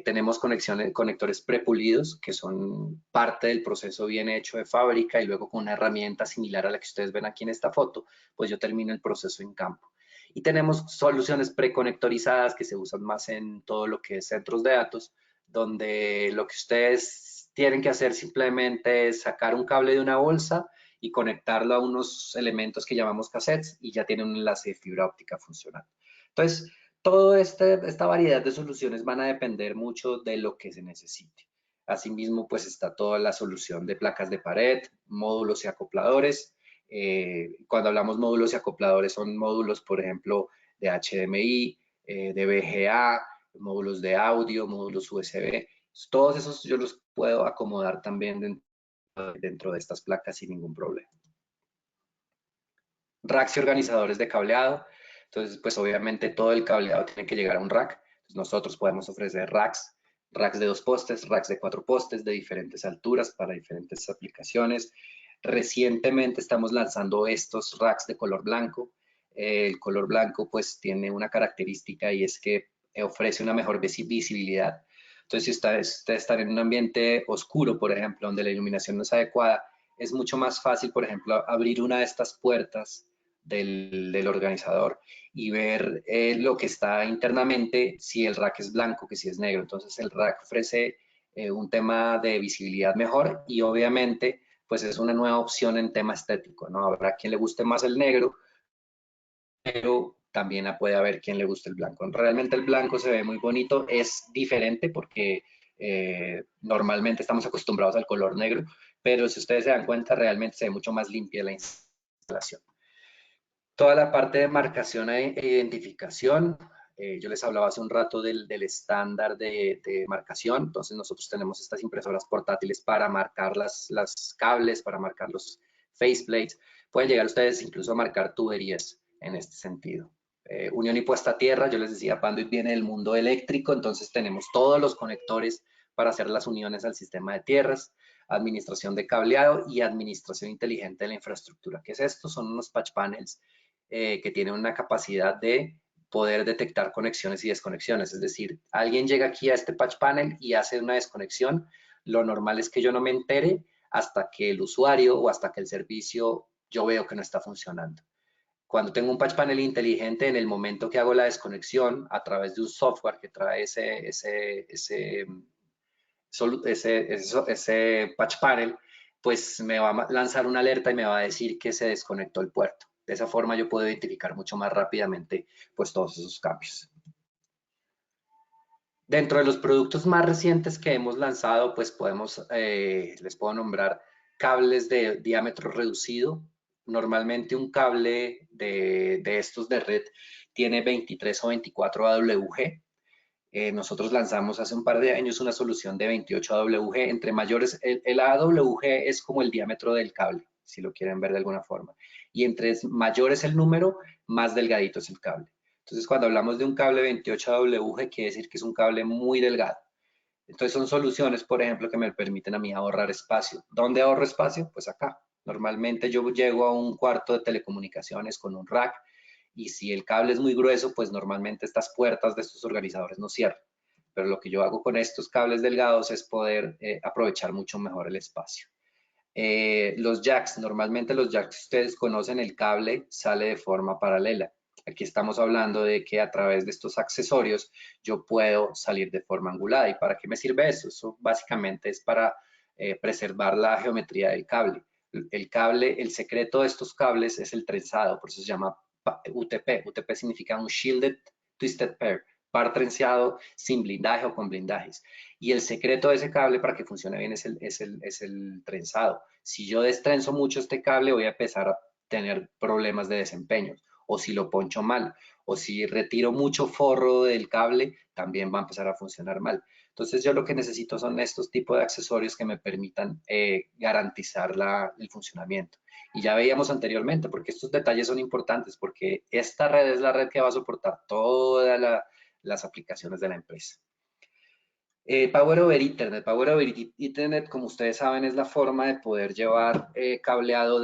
Tenemos conectores prepulidos, que son parte del proceso bien hecho de fábrica, y luego con una herramienta similar a la que ustedes ven aquí en esta foto, pues yo termino el proceso en campo. Y tenemos soluciones preconectorizadas que se usan más en todo lo que es centros de datos, donde lo que ustedes tienen que hacer simplemente es sacar un cable de una bolsa y conectarlo a unos elementos que llamamos cassettes y ya tienen un enlace de fibra óptica funcional. Entonces, toda esta variedad de soluciones van a depender mucho de lo que se necesite. Asimismo, pues está toda la solución de placas de pared, módulos y acopladores. Cuando hablamos módulos y acopladores son módulos, por ejemplo, de HDMI, de VGA, módulos de audio, módulos USB. Todos esos yo los puedo acomodar también dentro de estas placas sin ningún problema. Racks y organizadores de cableado. Entonces, pues obviamente todo el cableado tiene que llegar a un rack. Entonces, nosotros podemos ofrecer racks, racks de 2 postes, racks de 4 postes de diferentes alturas para diferentes aplicaciones. Recientemente estamos lanzando estos racks de color blanco. El color blanco pues tiene una característica y es que ofrece una mejor visibilidad. Entonces, si ustedes están en un ambiente oscuro, por ejemplo, donde la iluminación no es adecuada, es mucho más fácil, por ejemplo, abrir una de estas puertas del organizador y ver lo que está internamente, si el rack es blanco, que si es negro. Entonces el rack ofrece un tema de visibilidad mejor y obviamente pues es una nueva opción en tema estético, ¿no? Habrá quien le guste más el negro, pero también puede haber quien le guste el blanco. Realmente el blanco se ve muy bonito, es diferente porque normalmente estamos acostumbrados al color negro, pero si ustedes se dan cuenta realmente se ve mucho más limpia la instalación. Toda la parte de marcación e identificación, yo les hablaba hace un rato del estándar de marcación. Entonces nosotros tenemos estas impresoras portátiles para marcar las cables, para marcar los faceplates. Pueden llegar ustedes incluso a marcar tuberías en este sentido. Unión y puesta a tierra, yo les decía, Panduit viene del mundo eléctrico, entonces tenemos todos los conectores para hacer las uniones al sistema de tierras, administración de cableado y administración inteligente de la infraestructura. ¿Qué es esto? Son unos patch panels que tienen una capacidad de poder detectar conexiones y desconexiones. Es decir, alguien llega aquí a este patch panel y hace una desconexión. Lo normal es que yo no me entere hasta que el usuario o hasta que el servicio yo veo que no está funcionando. Cuando tengo un patch panel inteligente, en el momento que hago la desconexión a través de un software que trae ese patch panel, pues me va a lanzar una alerta y me va a decir que se desconectó el puerto. De esa forma yo puedo identificar mucho más rápidamente pues todos esos cambios. Dentro de los productos más recientes que hemos lanzado, pues les puedo nombrar cables de diámetro reducido. Normalmente un cable de estos de red tiene 23 o 24 AWG. Nosotros lanzamos hace un par de años una solución de 28 AWG. Entre mayores, el AWG es como el diámetro del cable, si lo quieren ver de alguna forma. Y entre mayor es el número, más delgadito es el cable. Entonces, cuando hablamos de un cable 28 AWG, quiere decir que es un cable muy delgado. Entonces, son soluciones, por ejemplo, que me permiten a mí ahorrar espacio. ¿Dónde ahorro espacio? Pues acá. Normalmente yo llego a un cuarto de telecomunicaciones con un rack y si el cable es muy grueso, pues normalmente estas puertas de estos organizadores no cierran. Pero lo que yo hago con estos cables delgados es poder aprovechar mucho mejor el espacio. Los jacks, normalmente los jacks, ustedes conocen, el cable sale de forma paralela. Aquí estamos hablando de que a través de estos accesorios yo puedo salir de forma angulada. ¿Y para qué me sirve eso? Eso básicamente es para preservar la geometría del cable. El cable, el secreto de estos cables es el trenzado, por eso se llama UTP. UTP significa un Shielded Twisted Pair, par trenceado sin blindaje o con blindajes. Y el secreto de ese cable para que funcione bien es el trenzado. Si yo destrenzo mucho este cable, voy a empezar a tener problemas de desempeño. O si lo poncho mal, o si retiro mucho forro del cable, también va a empezar a funcionar mal. Entonces yo lo que necesito son estos tipos de accesorios que me permitan garantizar el funcionamiento. Y ya veíamos anteriormente, porque estos detalles son importantes, porque esta red es la red que va a soportar todas las aplicaciones de la empresa. Power over Ethernet. Power over Ethernet, como ustedes saben, es la forma de poder llevar cableado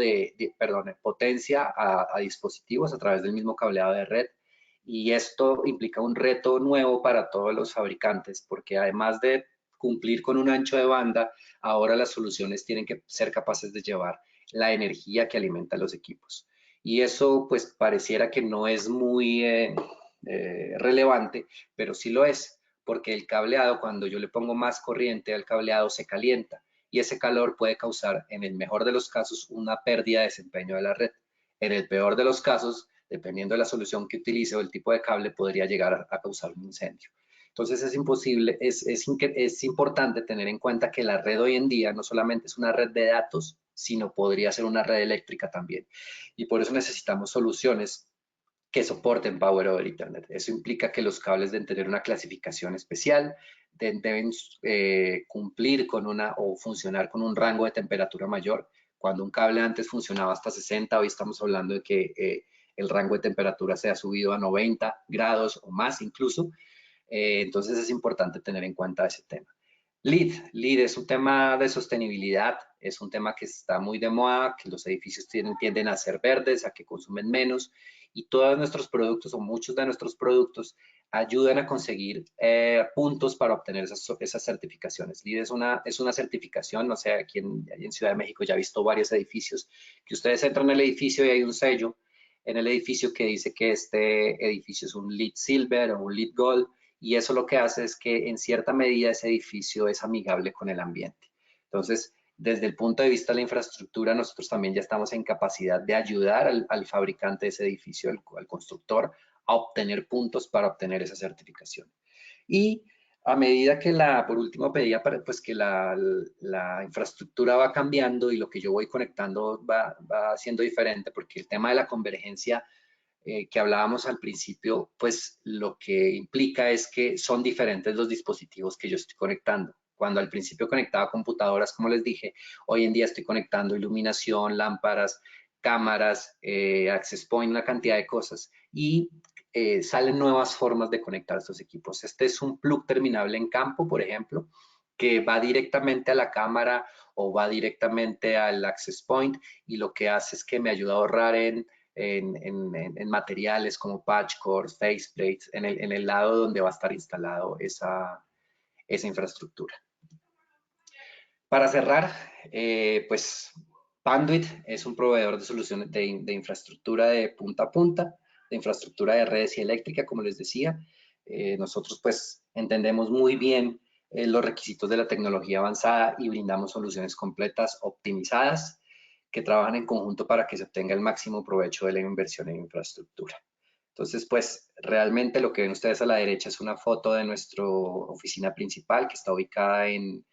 potencia a dispositivos a través del mismo cableado de red. Y esto implica un reto nuevo para todos los fabricantes, porque además de cumplir con un ancho de banda, ahora las soluciones tienen que ser capaces de llevar la energía que alimenta los equipos. Y eso pues pareciera que no es muy relevante, pero sí lo es, porque el cableado, cuando yo le pongo más corriente al cableado, se calienta y ese calor puede causar, en el mejor de los casos, una pérdida de desempeño de la red. En el peor de los casos, dependiendo de la solución que utilice o el tipo de cable, podría llegar a causar un incendio. Entonces es imposible, es importante tener en cuenta que la red hoy en día no solamente es una red de datos, sino podría ser una red eléctrica también. Y por eso necesitamos soluciones que soporten Power over Ethernet. Eso implica que los cables deben tener una clasificación especial, deben cumplir con una o funcionar con un rango de temperatura mayor. Cuando un cable antes funcionaba hasta 60, hoy estamos hablando de que el rango de temperatura se ha subido a 90 grados o más incluso. Entonces es importante tener en cuenta ese tema. LEED es un tema de sostenibilidad, es un tema que está muy de moda, que los edificios tienden a ser verdes, a que consumen menos, y todos nuestros productos o muchos de nuestros productos ayudan a conseguir puntos para obtener esas certificaciones. LEED es una certificación, no sé, aquí en Ciudad de México ya he visto varios edificios, que ustedes entran al edificio y hay un sello en el edificio que dice que este edificio es un LEED Silver o un LEED Gold, y eso lo que hace es que en cierta medida ese edificio es amigable con el ambiente. Entonces, desde el punto de vista de la infraestructura, nosotros también ya estamos en capacidad de ayudar al fabricante de ese edificio, al constructor, a obtener puntos para obtener esa certificación. Y a medida que por último pedía pues que la infraestructura va cambiando y lo que yo voy conectando va siendo diferente, porque el tema de la convergencia que hablábamos al principio, pues lo que implica es que son diferentes los dispositivos que yo estoy conectando. Cuando al principio conectaba computadoras, como les dije, hoy en día estoy conectando iluminación, lámparas, cámaras, access point, una cantidad de cosas. Y salen nuevas formas de conectar estos equipos. Este es un plug terminable en campo, por ejemplo, que va directamente a la cámara o va directamente al access point y lo que hace es que me ayuda a ahorrar en materiales como patch cores, faceplates, en el lado donde va a estar instalado esa infraestructura. Para cerrar, pues Panduit es un proveedor de soluciones de infraestructura de punta a punta, de infraestructura de redes y eléctrica, como les decía. Nosotros pues entendemos muy bien los requisitos de la tecnología avanzada y brindamos soluciones completas, optimizadas, que trabajan en conjunto para que se obtenga el máximo provecho de la inversión en infraestructura. Entonces, pues realmente lo que ven ustedes a la derecha es una foto de nuestra oficina principal que está ubicada en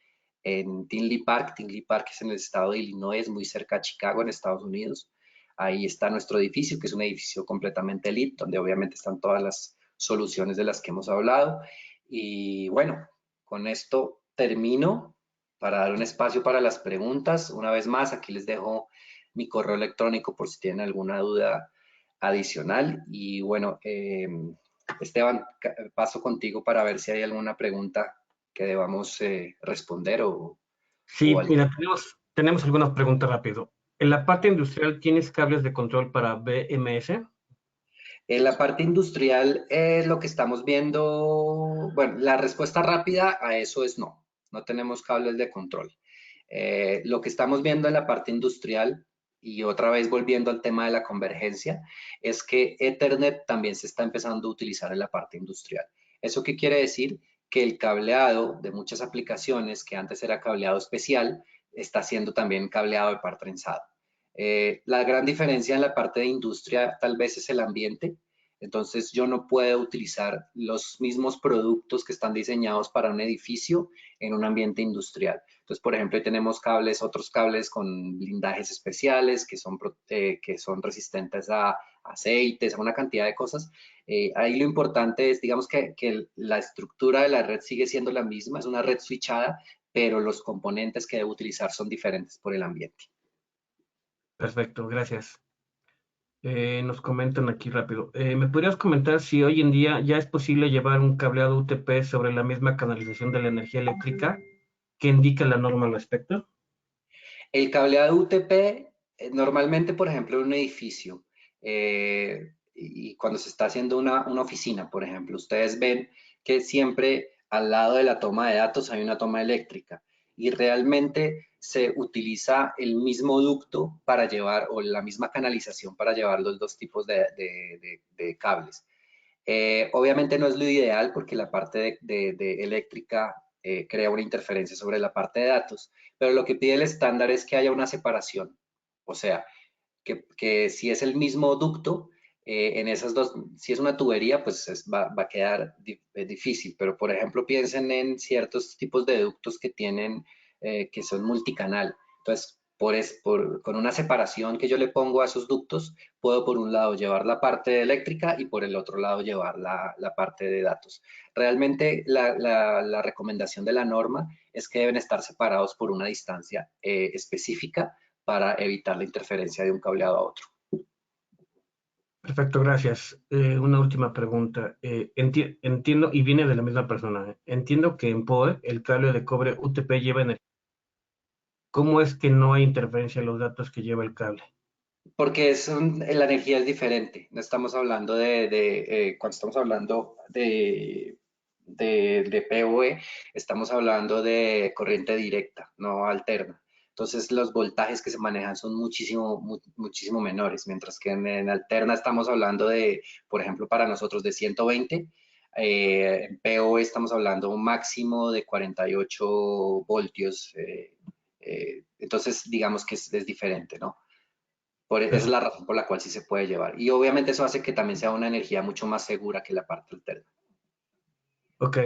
Tinley Park. Tinley Park es en el estado de Illinois, muy cerca de Chicago, en Estados Unidos. Ahí está nuestro edificio, que es un edificio completamente elite, donde obviamente están todas las soluciones de las que hemos hablado. Y bueno, con esto termino para dar un espacio para las preguntas. Una vez más, aquí les dejo mi correo electrónico por si tienen alguna duda adicional. Y bueno, Esteban, paso contigo para ver si hay alguna pregunta que debamos responder o Sí, algo. mira, tenemos algunas preguntas rápido. En la parte industrial, ¿tienes cables de control para BMS? En la parte industrial, lo que estamos viendo, bueno, la respuesta rápida a eso es no, no tenemos cables de control. Lo que estamos viendo en la parte industrial, y otra vez volviendo al tema de la convergencia, es que Ethernet también se está empezando a utilizar en la parte industrial. ¿Eso qué quiere decir? Que el cableado de muchas aplicaciones que antes era cableado especial, está siendo también cableado de par trenzado. La gran diferencia en la parte de industria tal vez es el ambiente. Entonces yo no puedo utilizar los mismos productos que están diseñados para un edificio en un ambiente industrial. Entonces, por ejemplo, tenemos cables, otros cables con blindajes especiales que son resistentes a aceites, a una cantidad de cosas. Ahí lo importante es, digamos que la estructura de la red sigue siendo la misma, es una red switchada, pero los componentes que debo utilizar son diferentes por el ambiente. Perfecto, gracias. Nos comentan aquí rápido. ¿Me podrías comentar si hoy en día ya es posible llevar un cableado UTP sobre la misma canalización de la energía eléctrica que indica la norma al respecto? El cableado UTP, normalmente, por ejemplo, en un edificio, y cuando se está haciendo una oficina, por ejemplo, ustedes ven que siempre al lado de la toma de datos hay una toma eléctrica y realmente se utiliza el mismo ducto para llevar, o la misma canalización para llevar los dos tipos de cables. Obviamente no es lo ideal porque la parte de eléctrica crea una interferencia sobre la parte de datos, pero lo que pide el estándar es que haya una separación. O sea, que si es el mismo ducto, en esas dos, si es una tubería, pues va a quedar difícil, pero por ejemplo piensen en ciertos tipos de ductos que tienen, que son multicanal. Entonces, con una separación que yo le pongo a esos ductos, puedo por un lado llevar la parte eléctrica y por el otro lado llevar la parte de datos. Realmente la recomendación de la norma es que deben estar separados por una distancia específica para evitar la interferencia de un cableado a otro. Perfecto, gracias. Una última pregunta. Entiendo, y viene de la misma persona. Entiendo que en PoE el cable de cobre UTP lleva energía. ¿Cómo es que no hay interferencia en los datos que lleva el cable? Porque la energía es diferente. No estamos hablando cuando estamos hablando de PoE, estamos hablando de corriente directa, no alterna. Entonces los voltajes que se manejan son muchísimo menores, mientras que en alterna estamos hablando de, por ejemplo, para nosotros de 120, en PoE estamos hablando un máximo de 48 voltios. Entonces digamos que es diferente, ¿no? Esa es la razón por la cual sí se puede llevar. Y obviamente eso hace que también sea una energía mucho más segura que la parte alterna. Ok,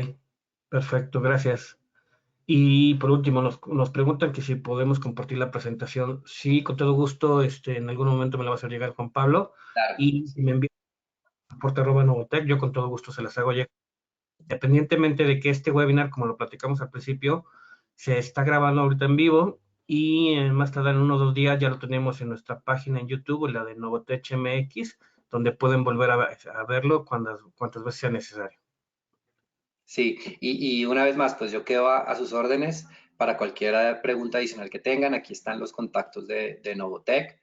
perfecto, gracias. Y por último, nos preguntan que si podemos compartir la presentación. Sí, con todo gusto, en algún momento me la va a hacer llegar Juan Pablo. Claro. Y si me envían @Novotec, yo con todo gusto se las hago llegar. Independientemente de que este webinar, como lo platicamos al principio, se está grabando ahorita en vivo y más tardar en 1 o 2 días ya lo tenemos en nuestra página en YouTube, la de Novotec MX, donde pueden volver a verlo cuantas veces sea necesario. Sí, y una vez más, pues yo quedo a sus órdenes para cualquier pregunta adicional que tengan. Aquí están los contactos de Novotec.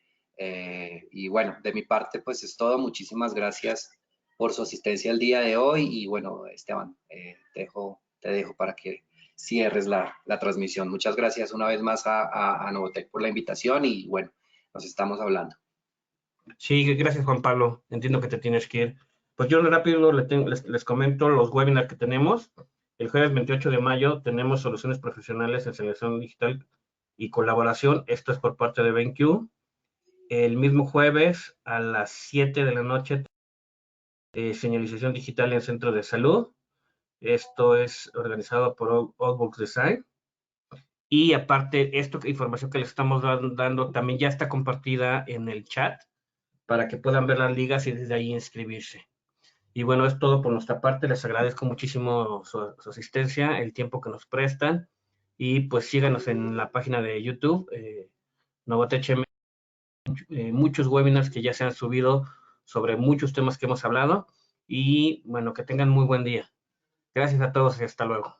Y bueno, de mi parte, pues es todo. Muchísimas gracias por su asistencia el día de hoy. Y bueno, Esteban, te dejo para que cierres la transmisión. Muchas gracias una vez más a Novotec por la invitación y bueno, nos estamos hablando. Sí, gracias Juan Pablo. Entiendo que te tienes que ir. Pues yo rápido les comento los webinars que tenemos. El jueves 28 de mayo tenemos soluciones profesionales en selección digital y colaboración. Esto es por parte de BenQ. El mismo jueves a las 7 de la noche, señalización digital en centro de salud. Esto es organizado por Outbox Design. Y aparte, información que les estamos dando también ya está compartida en el chat para que puedan ver las ligas y desde ahí inscribirse. Y bueno, es todo por nuestra parte. Les agradezco muchísimo su asistencia, el tiempo que nos prestan. Y pues síganos en la página de YouTube, Novotec MX, muchos webinars que ya se han subido sobre muchos temas que hemos hablado. Y bueno, que tengan muy buen día. Gracias a todos y hasta luego.